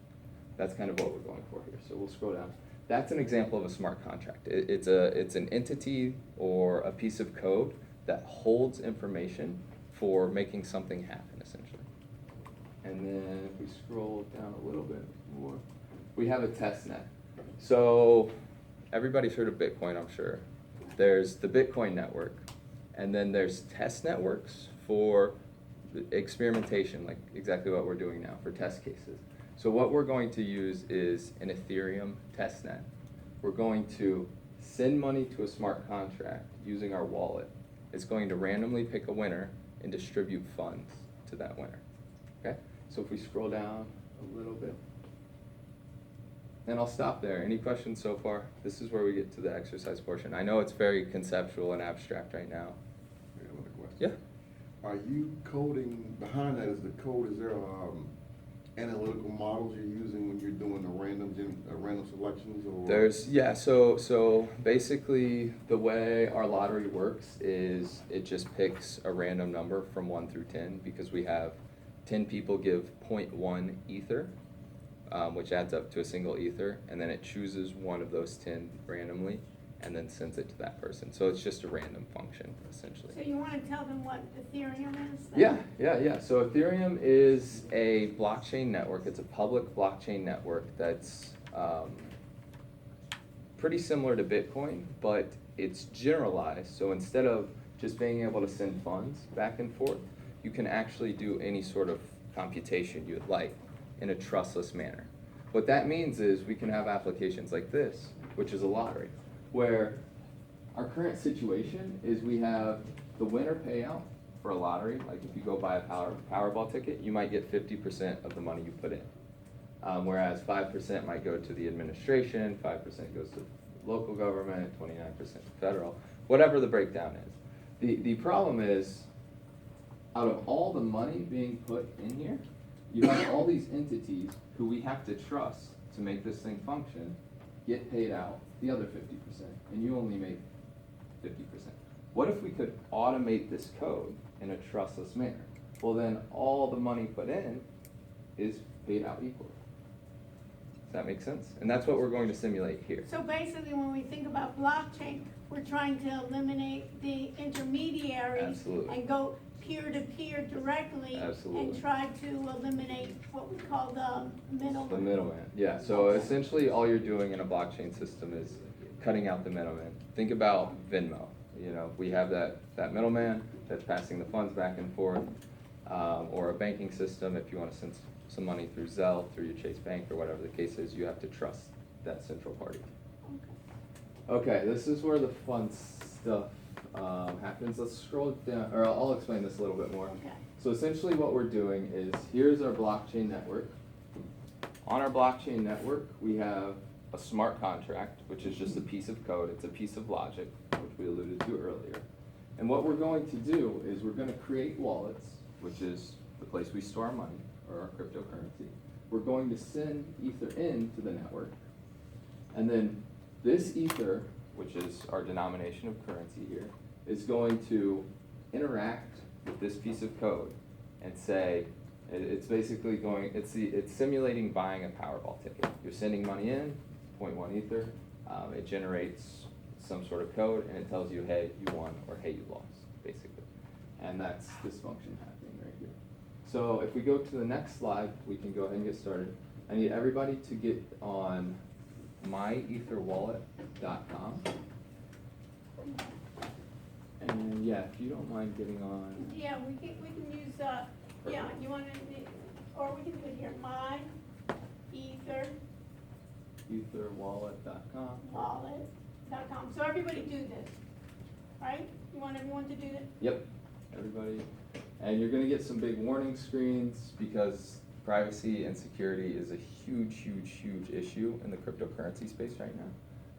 That's kind of what we're going for here. So we'll scroll down. That's an example of a smart contract. It's an entity or a piece of code that holds information for making something happen, essentially. And then if we scroll down a little bit more, we have a test net. So everybody's heard of Bitcoin, I'm sure. There's the Bitcoin network, and then there's test networks for experimentation, like exactly what we're doing now for test cases. So what we're going to use is an Ethereum testnet. We're going to send money to a smart contract using our wallet. It's going to randomly pick a winner and distribute funds to that winner. Okay? So if we scroll down a little bit, and I'll stop there. Any questions so far? This is where we get to the exercise portion. I know it's very conceptual and abstract right now. I got another question. Yeah? Are you coding, behind that is the code, is there analytical models you're using when you're doing the random selections, or? So basically the way our lottery works is it just picks a random number from 1 through 10 because we have 10 people give 0.1 ether, which adds up to a single ether, and then it chooses one of those 10 randomly and then sends it to that person. So it's just a random function, essentially. So you want to tell them what Ethereum is? Then? Yeah. So Ethereum is a blockchain network. It's a public blockchain network that's pretty similar to Bitcoin, but it's generalized. So instead of just being able to send funds back and forth, you can actually do any sort of computation you would like in a trustless manner. What that means is we can have applications like this, which is a lottery, where our current situation is we have the winner payout for a lottery, like if you go buy a Powerball ticket, you might get 50% of the money you put in. Whereas 5% might go to the administration, 5% goes to local government, 29% federal, whatever the breakdown is. The problem is, out of all the money being put in here, you have all these entities who we have to trust to make this thing function, get paid out the other 50%, and you only make 50%. What if we could automate this code in a trustless manner? Well, then all the money put in is paid out equally. Does that make sense? And that's what we're going to simulate here. So basically, when we think about blockchain, we're trying to eliminate the intermediaries Absolutely. and go peer-to-peer directly Absolutely. and try to eliminate what we call the middleman. The middleman, yeah. So essentially, all you're doing in a blockchain system is cutting out the middleman. Think about Venmo. You know, we have that middleman that's passing the funds back and forth, or a banking system. If you want to send some money through Zelle, through your Chase Bank, or whatever the case is, you have to trust that central party. Okay, this is where the fun stuff happens. Let's scroll down, or I'll explain this a little bit more. Okay. So essentially what we're doing is, here's our blockchain network. On our blockchain network, we have a smart contract, which is just a piece of code. It's a piece of logic, which we alluded to earlier. And what we're going to do is we're going to create wallets, which is the place we store our money, or our cryptocurrency. We're going to send Ether into the network. And then this Ether, which is our denomination of currency here, is going to interact with this piece of code and say, it's basically going, it's simulating buying a Powerball ticket. You're sending money in, 0.1 Ether, it generates some sort of code, and it tells you, hey, you won, or hey, you lost, basically. And that's this function happening right here. So if we go to the next slide, we can go ahead and get started. I need everybody to get on myetherwallet.com. And yeah, if you don't mind getting on. Yeah, we can use, yeah, you want to, or we can do it here, etherwallet.com. wallet.com. So everybody do this, right? You want everyone to do this? Yep, everybody. And you're gonna get some big warning screens because privacy and security is a huge, huge, huge issue in the cryptocurrency space right now.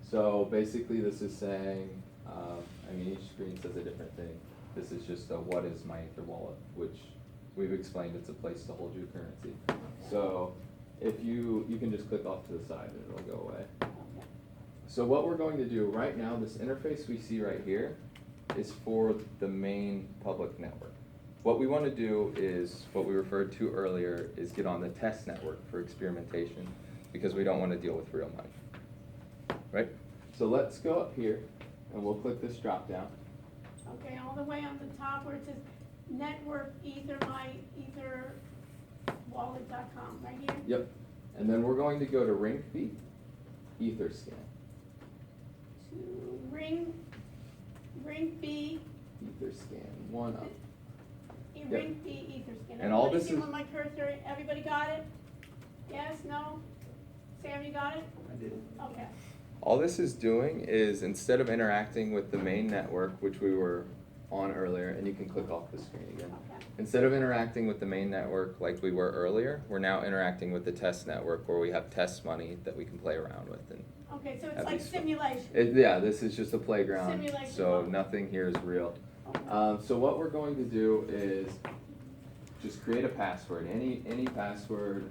So basically this is saying, I mean, each screen says a different thing. This is just a what is my Ether wallet, which we've explained it's a place to hold your currency. So if you can just click off to the side and it'll go away. So what we're going to do right now, this interface we see right here is for the main public network. What we want to do is, what we referred to earlier, is get on the test network for experimentation because we don't want to deal with real money, right? So let's go up here and we'll click this drop down. Okay, all the way on the top where it says network ether, myetherwallet.com, right here? Yep. And then we're going to go to RingB, Etherscan. To ring B, Etherscan, one up. ring B Etherscan. And all Everybody this see is- where my cursor, everybody got it? Yes, no? Sam, you got it? I did. Okay. All this is doing is, instead of interacting with the main network, which we were on earlier, and you can click off the screen again. Okay. Instead of interacting with the main network like we were earlier, we're now interacting with the test network where we have test money that we can play around with. And Okay, so it's That'd like be fun. simulation. yeah, this is just a playground, Simulation so mode. nothing here is real. Okay. So what we're going to do is just create a password, any password.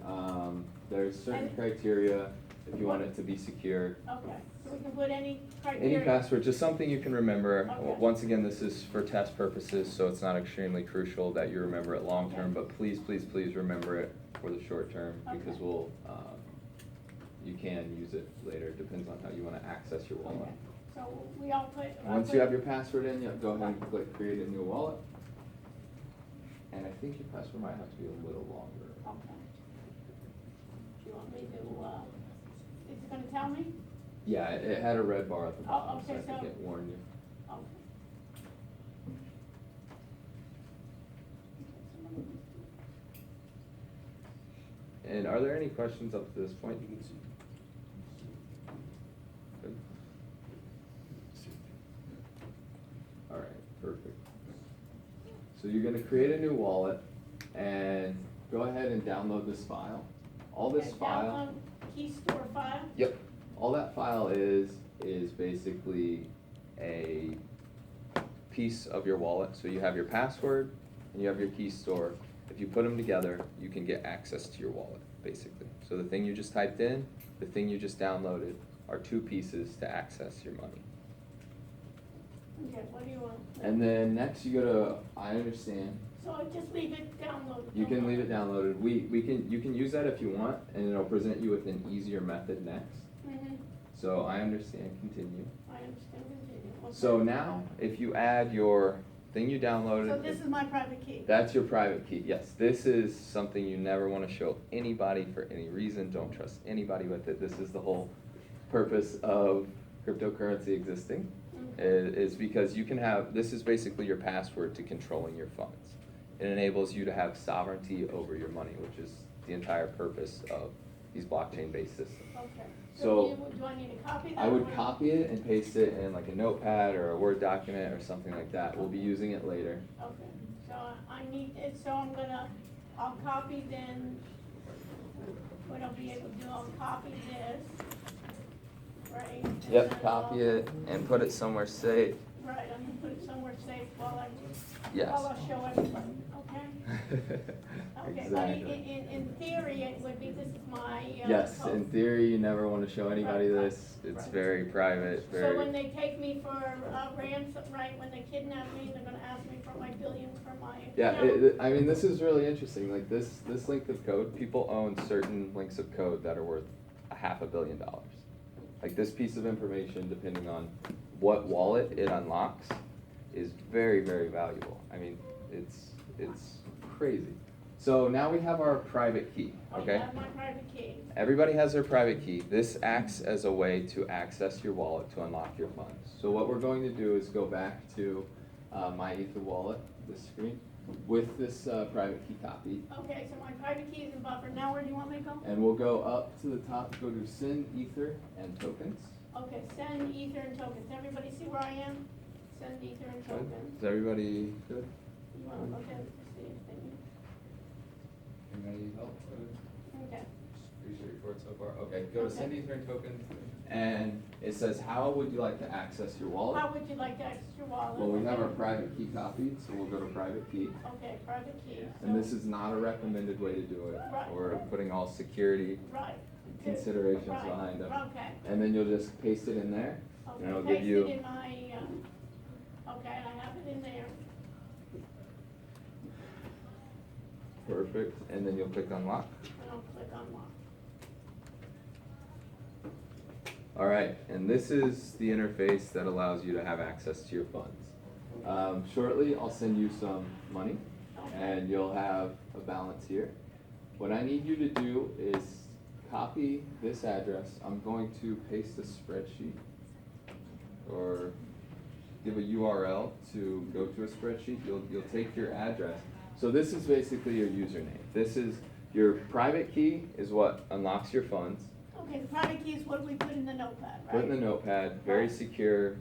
There's certain And- criteria if you want it to be secure. Okay, so we can put any criteria. Any password, just something you can remember. Okay. Once again, this is for test purposes, so it's not extremely crucial that you remember it long term, but please, please, please remember it for the short term because Okay. you can use it later, depends on how you wanna access your wallet. Okay, so we all put. Once you have your password in, go ahead and click create a new wallet. And I think your password might have to be a little longer. Okay. Do you want me to, is it gonna tell me? Yeah, it had a red bar at the bottom, so I okay, think so- it warned you. Okay. And are there any questions up to this point? Good. All right, perfect. So So you're gonna create a new wallet and go ahead and download this file. All this Okay, file. download key store file. Yep, all that file is basically a piece of your wallet. So you have your password and you have your key store. If you put them together, you can get access to your wallet, basically. So the thing you just typed in, the thing you just downloaded are two pieces to access your money. Okay, what do you want? And then next you go to I understand. So I just leave it downloaded? You can leave it downloaded. You can use that if you want, and it'll present you with an easier method next. Mm-hmm, So I understand, continue. I understand, continue. Okay. So now, if you add your thing you downloaded. So this is my private key? That's your private key, yes. This is something you never want to show anybody for any reason. Don't trust anybody with it. This is the whole purpose of cryptocurrency existing, is because you can have, this is basically your password to controlling your funds. It enables you to have sovereignty over your money, which is the entire purpose of these blockchain-based systems. Okay. So do I need to copy that? I would or- copy it and paste it in like a notepad or a Word document or something like that. We'll be using it later. Okay, so I need it, so I'll copy then, what I'll be able to do, I'll copy this, right? and Yep, then copy I'll- it and put it somewhere safe. Right, I'm gonna put it somewhere safe while Yes. I show everybody, okay? Okay, but Exactly. in theory, it would be, this is my, Yes, code. in theory, you never want to show anybody Right, right, this. It's right. very private, So when very, they take me for ransom, right, when they kidnap me, they're gonna ask me for my billion for my yeah, account? I mean, this is really interesting. Like this length of code, people own certain links of code that are worth $500 million. Like this piece of information, depending on what wallet it unlocks, is very, very valuable. I mean, it's crazy. So now we have our private key, okay? I have my private key. Everybody has their private key. This acts as a way to access your wallet to unlock your funds. So what we're going to do is go back to my Ether wallet, this screen, with this private key copy. Okay, so my private key is in buffer. Now where do you want me to go? And we'll go up to the top, go to send Ether and tokens. Okay, send ether and tokens. Everybody see where I am? Send ether and Good. tokens. Is everybody good? You wanna look at it to see if they need, Anybody need help? okay. Pretty straightforward so far. Okay, go to Okay. send Ether and tokens. And it says, how would you like to access your wallet? How would you like to access your wallet? Well, we have our Okay. private key copied, so we'll go to private key. Okay, private key. And So- this is not a recommended way to do it. Right. We're putting all security Right. considerations Right. behind it. Okay. And then you'll just paste it in there, and Okay, it'll paste give you, it in my, okay, I have it in there. perfect, and then you'll click unlock. And I'll click unlock. All right, and this is the interface that allows you to have access to your funds. Shortly, I'll send you some money, and you'll have a balance here. What I need you to do is copy this address. I'm going to paste a spreadsheet, or give a URL to go to a spreadsheet. You'll take your address. So this is basically your username. This is your private key is what unlocks your funds. Okay, the private key is what we put in the notepad, right? Put in the notepad, very Right. secure,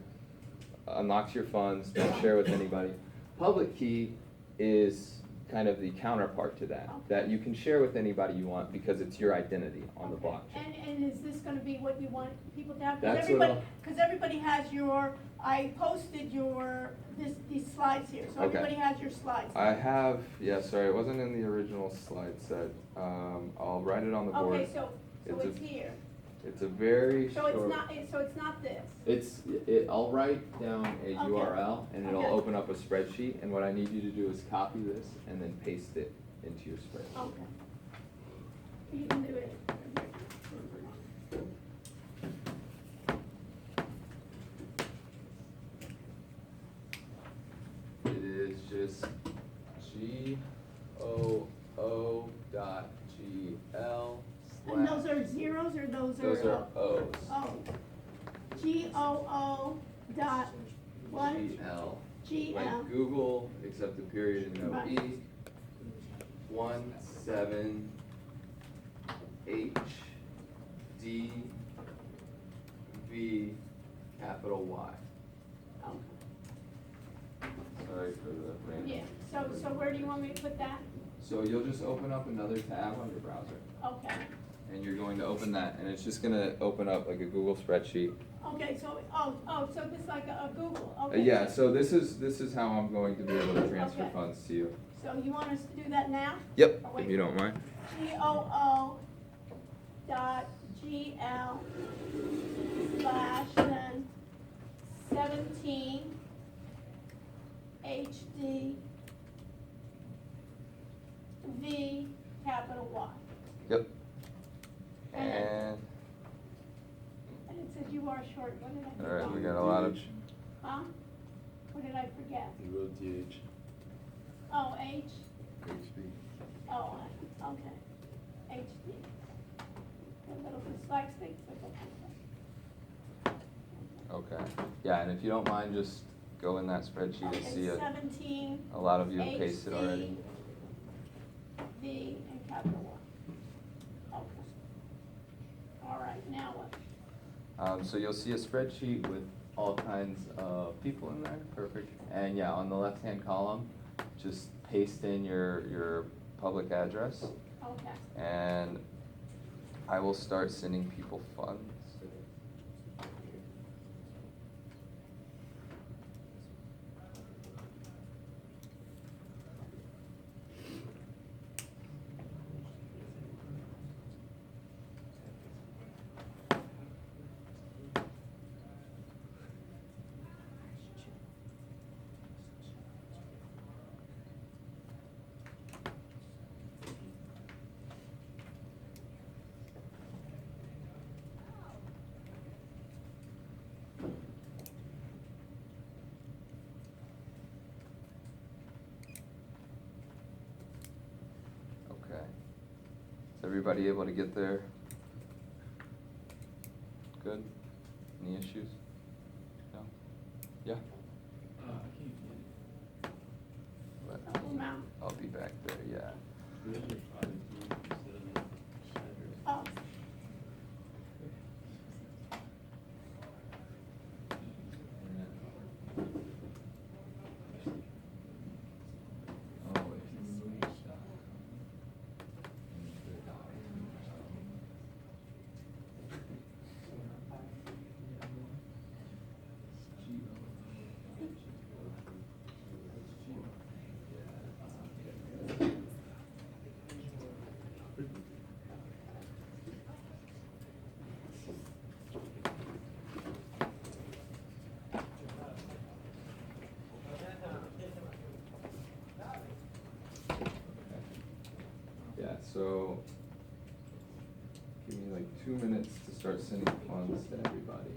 unlocks your funds, don't share with anybody. Public key is kind of the counterpart to that, that you can share with anybody you want because it's your identity on the Okay. blockchain. And is this gonna be what you want people to have? That's what Cause everybody has I posted these slides here, so Okay. everybody has your slides. I have, yeah, sorry, it wasn't in the original slide set. I'll write it on the board. Okay, so It's it's a- here. It's a very So short. it's not this. I'll write down a Okay. URL and it'll Okay. open up a spreadsheet, and what I need you to do is copy this and then paste it into your spreadsheet. Okay. You can do it. It is just GOO.GL. And those are zeros or those are? Those are O's. Oh. GOO dot what? GL. GL. Like Google, except the period and no Right. E. 17HDV capital Y. Okay. Sorry for the brand. Yeah, so where do you want me to put that? So you'll just open up another tab on your browser, Okay, and you're going to open that, and it's just gonna open up like a Google spreadsheet. okay, so, so this is like a Google, okay. Yeah, so this is how I'm going to be able to transfer Okay. funds to you. So you want us to do that now? Yep, Or wait if you don't mind. GOO.GL/then 17 HD V capital Y. Yep. And And, And it says you are short, what did I do? alright, we wrong? got a lot of, Huh? What did I forget? You wrote DH. Oh, H, HB. oh, okay, HD. A little dyslexic, but okay. okay. Yeah, and if you don't mind, just go in that spreadsheet and see it. 17 A lot of you have pasted already. V and capital Y. Okay. All right, now what? So you'll see a spreadsheet with all kinds of people in there, perfect. And yeah, on the left-hand column, just paste in your public address, Okay. and I will start sending people funds. Okay. Is everybody able to get there? Good? Any issues? No? Yeah? I can't get it. Let me- Amount. I'll be back there, yeah. We have to find it instead of the address. Oh, Oh, if you move stuff. Yeah, so give me like 2 minutes to start sending funds to everybody.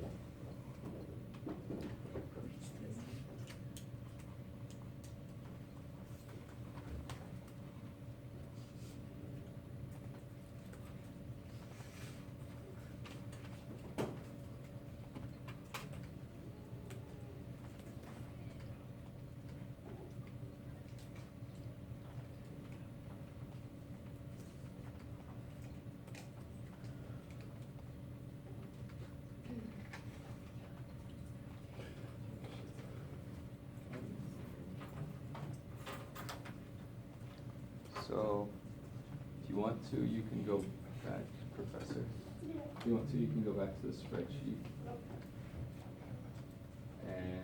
So, if you want to, you can go back, Professor. yeah. If you want to, you can go back to the spreadsheet. And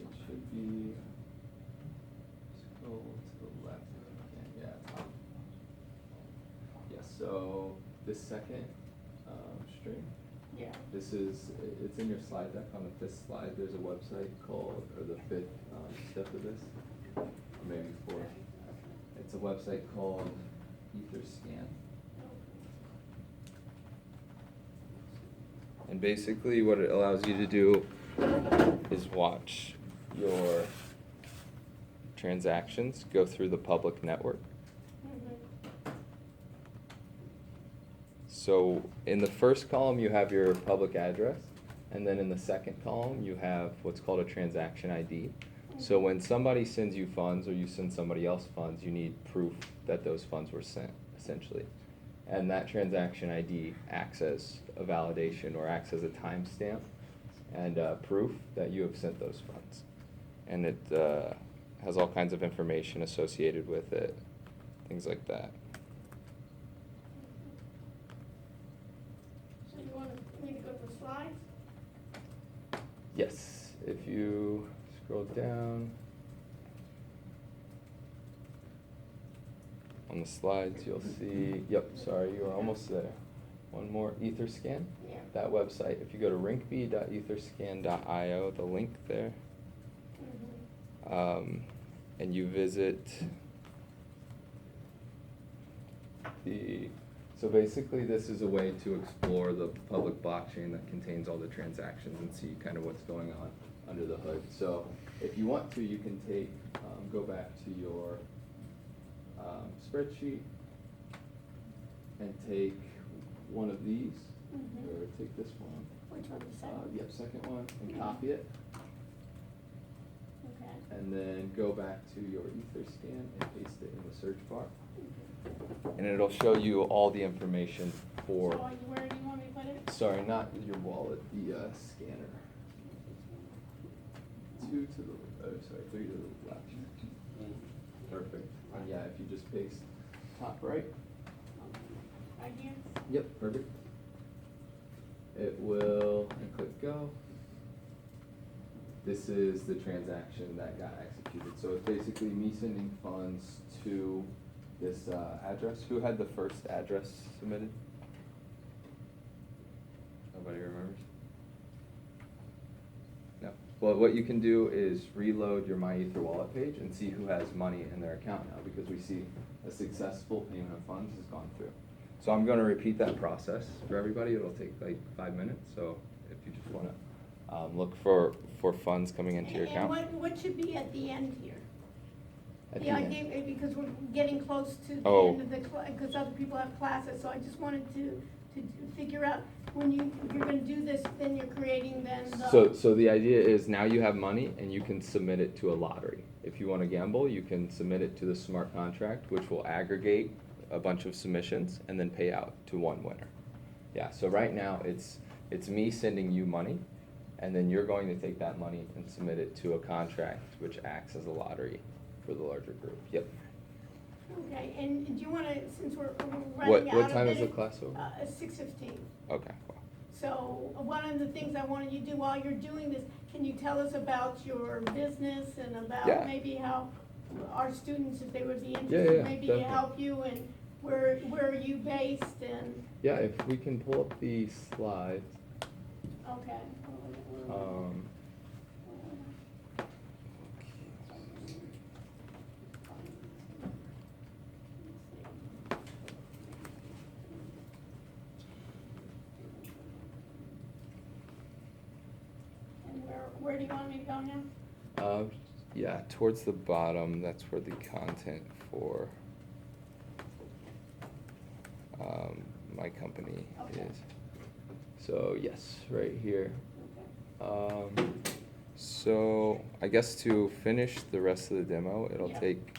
it should be, just go to the left if you can, yeah, top. Yeah, so this second string, Yeah. this is, it's in your slide deck. On the 5th slide, there's a website called, or the 5th step of this, or maybe 4th. It's a website called Etherscan. And basically what it allows you to do is watch your transactions go through the public network. Mhm. So in the first column, you have your public address, and then in the second column, you have what's called a transaction ID. So when somebody sends you funds or you send somebody else funds, you need proof that those funds were sent, essentially. And that transaction ID acts as a validation or acts as a timestamp and proof that you have sent those funds. and it has all kinds of information associated with it, things like that. So you want me to go to the slides? Yes, if you scroll down on the slides, you'll see, yep, sorry, you are almost there. One more, Etherscan. Yeah. That website, if you go to rinkby.etherscan.io, the link there, and you visit so basically this is a way to explore the public blockchain that contains all the transactions and see kind of what's going on under the hood. So if you want to, you can take, go back to your spreadsheet and take one of these, or take this one. Which one, the second? Yep, second one, and copy it. Okay. And then go back to your Etherscan and paste it in the search bar. And it'll show you all the information for, So where do you want me to put it? sorry, not your wallet, the scanner. 2 to the, sorry, 3 to the left. Perfect. And yeah, if you just paste top right. Right here? Yep, perfect. It will, and click go. This is the transaction that got executed. So it's basically me sending funds to this address. Who had the first address submitted? Nobody remembers? No. Well, what you can do is reload your MyEther wallet page and see who has money in their account now, because we see a successful payment of funds has gone through. So I'm going to repeat that process for everybody. It'll take like 5 minutes. So if you just want to look for funds coming into your account. And what should be at the end here? At The the end. idea, because we're getting close to the Oh. end of the, because other people have classes, so I just wanted to figure out, when you're gonna do this, then you're creating then the. So the idea is now you have money and you can submit it to a lottery. If you want to gamble, you can submit it to the smart contract, which will aggregate a bunch of submissions and then pay out to one winner. Yeah, so right now it's me sending you money, and then you're going to take that money and submit it to a contract which acts as a lottery for the larger group. Yep. Okay, and do you wanna, since we're running What out of minutes. time is the class over? 6:15. Okay. Well, So one of the things I wanted you to do while you're doing this, can you tell us about your business and about Yeah. maybe how our students, if they would be yeah, interested, maybe to definitely. help you, and where are you based, and, yeah, if we can pull up the slides. okay. And where do you want me to go now? Yeah, towards the bottom, that's where the content for my company Okay. is. So yes, right here. Okay. So I guess to finish the rest of the demo, it'll Yeah. take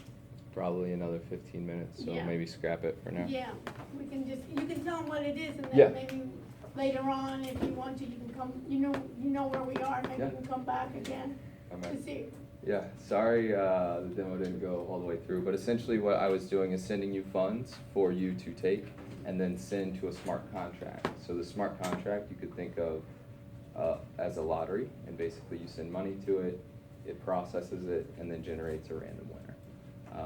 probably another 15 minutes, so Yeah. maybe scrap it for now. Yeah, we can just, you can tell them what it is, and Yeah. then maybe later on, if you want to, you can come, you know where we are, maybe Yeah. you can come back again Okay. to see. Yeah, sorry the demo didn't go all the way through, but essentially what I was doing is sending you funds for you to take and then send to a smart contract. So the smart contract you could think of as a lottery, and basically you send money to it, it processes it, and then generates a random winner.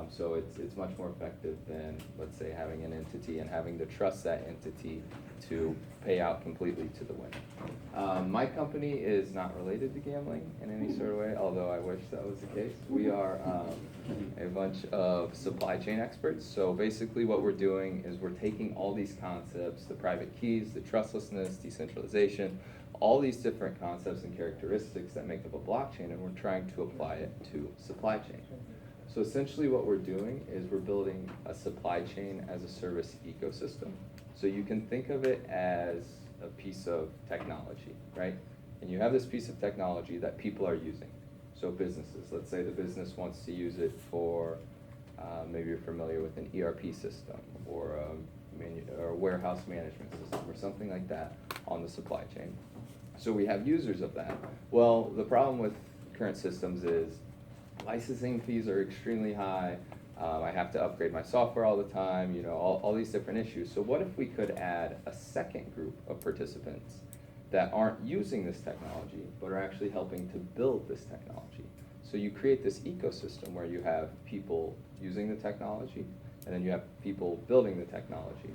So it's much more effective than, let's say, having an entity and having to trust that entity to pay out completely to the winner. My company is not related to gambling in any sort of way, although I wish that was the case. We are a bunch of supply chain experts. So basically what we're doing is we're taking all these concepts, the private keys, the trustlessness, decentralization, all these different concepts and characteristics that make up a blockchain, and we're trying to apply it to supply chain. So essentially what we're doing is we're building a supply chain as a service ecosystem. So you can think of it as a piece of technology, right? And you have this piece of technology that people are using. So businesses, let's say the business wants to use it for, maybe you're familiar with an ERP system or a warehouse management system or something like that on the supply chain. So we have users of that. Well, the problem with current systems is licensing fees are extremely high. I have to upgrade my software all the time, you know, all these different issues. So what if we could add a second group of participants that aren't using this technology, but are actually helping to build this technology? So you create this ecosystem where you have people using the technology, and then you have people building the technology.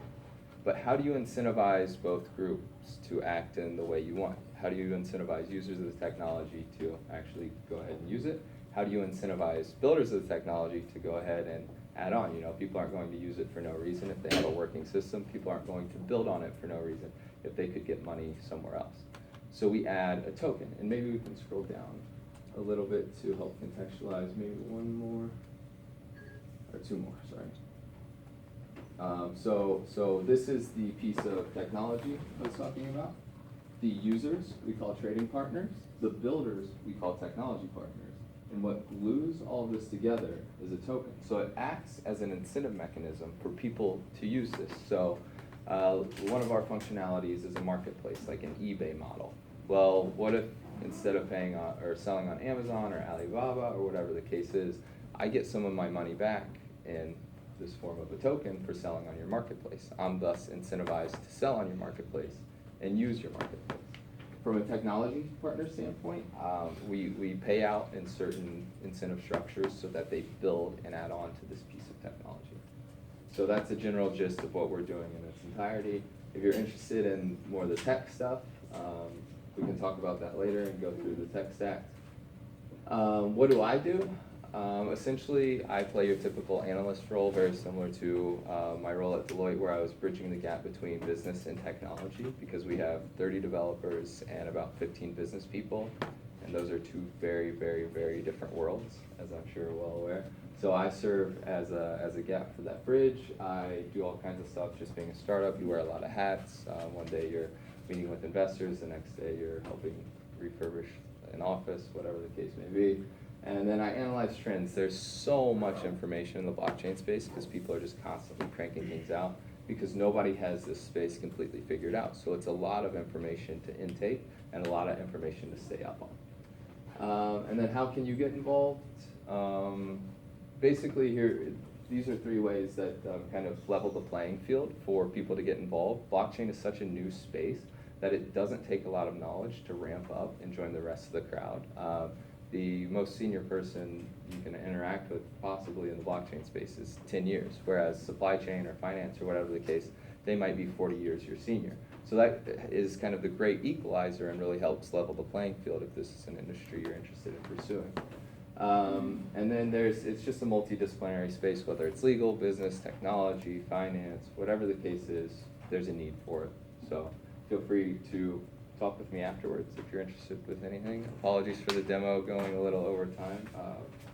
But how do you incentivize both groups to act in the way you want? How do you incentivize users of the technology to actually go ahead and use it? How do you incentivize builders of the technology to go ahead and add on? You know, people aren't going to use it for no reason if they have a working system. People aren't going to build on it for no reason if they could get money somewhere else. So we add a token, and maybe we can scroll down a little bit to help contextualize, maybe one more, or two more, sorry. So this is the piece of technology I was talking about. The users, we call trading partners. The builders, we call technology partners. And what glues all of this together is a token. So it acts as an incentive mechanism for people to use this. So one of our functionalities is a marketplace, like an eBay model. Well, what if instead of paying on, or selling on Amazon or Alibaba or whatever the case is, I get some of my money back in this form of a token for selling on your marketplace. I'm thus incentivized to sell on your marketplace and use your marketplace. From a technology partner standpoint, we pay out in certain incentive structures so that they build and add on to this piece of technology. So that's the general gist of what we're doing in its entirety. If you're interested in more of the tech stuff, we can talk about that later and go through the tech stack. What do I do? Essentially, I play your typical analyst role, very similar to my role at Deloitte, where I was bridging the gap between business and technology, because we have 30 developers and about 15 business people, and those are two very, very, very different worlds, as I'm sure you're well aware. So I serve as a gap for that bridge. I do all kinds of stuff. Just being a startup, you wear a lot of hats. One day you're meeting with investors, the next day you're helping refurbish an office, whatever the case may be. And then I analyze trends. There's so much information in the blockchain space because people are just constantly cranking things out because nobody has this space completely figured out. So it's a lot of information to intake and a lot of information to stay up on. And then how can you get involved? Basically here, these are three ways that kind of level the playing field for people to get involved. Blockchain is such a new space that it doesn't take a lot of knowledge to ramp up and join the rest of the crowd. The most senior person you can interact with possibly in the blockchain space is 10 years, whereas supply chain or finance or whatever the case, they might be 40 years your senior. So that is kind of the great equalizer and really helps level the playing field if this is an industry you're interested in pursuing. And then it's just a multidisciplinary space, whether it's legal, business, technology, finance, whatever the case is, there's a need for it. So feel free to talk with me afterwards if you're interested with anything. Apologies for the demo going a little over time.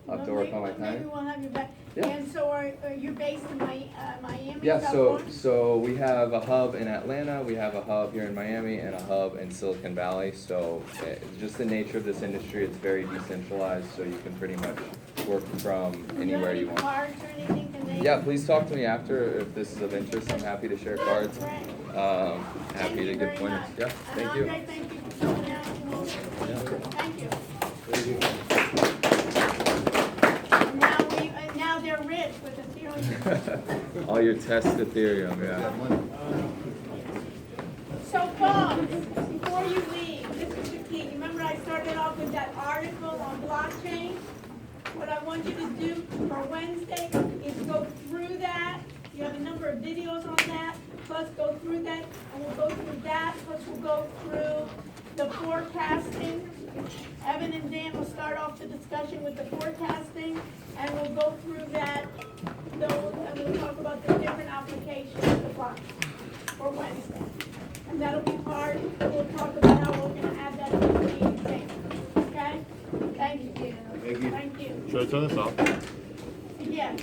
I'll have to work on my Maybe time. we'll have you back. Yeah. And so are you based in Miami? Yeah, California? so we have a hub in Atlanta, we have a hub here in Miami, and a hub in Silicon Valley. So just the nature of this industry, it's very decentralized, so you can pretty much work from anywhere you want. Do you have any cards or anything to make? Yeah, please talk to me after if this is of interest. I'm happy to share cards. Great. Happy Thank to you give very pointers. much. Yeah, thank you. Andre, thank you for coming out. Thank you. And now they're rich with Ethereum. All your test Ethereum, yeah. So Bob, before you leave, this is your key. Remember I started off with that article on blockchain? What I want you to do for Wednesday is go through that. You have a number of videos on that, plus go through that, and we'll go through that, plus we'll go through the forecasting. Evan and Dan will start off the discussion with the forecasting, and we'll go through that, and we'll talk about the different applications of the block for Wednesday. And that'll be part, we'll talk about how we're gonna add that to the meeting thing. Okay? Thank you, Dana. Thank you. Thank you. Should I turn this off? Yes.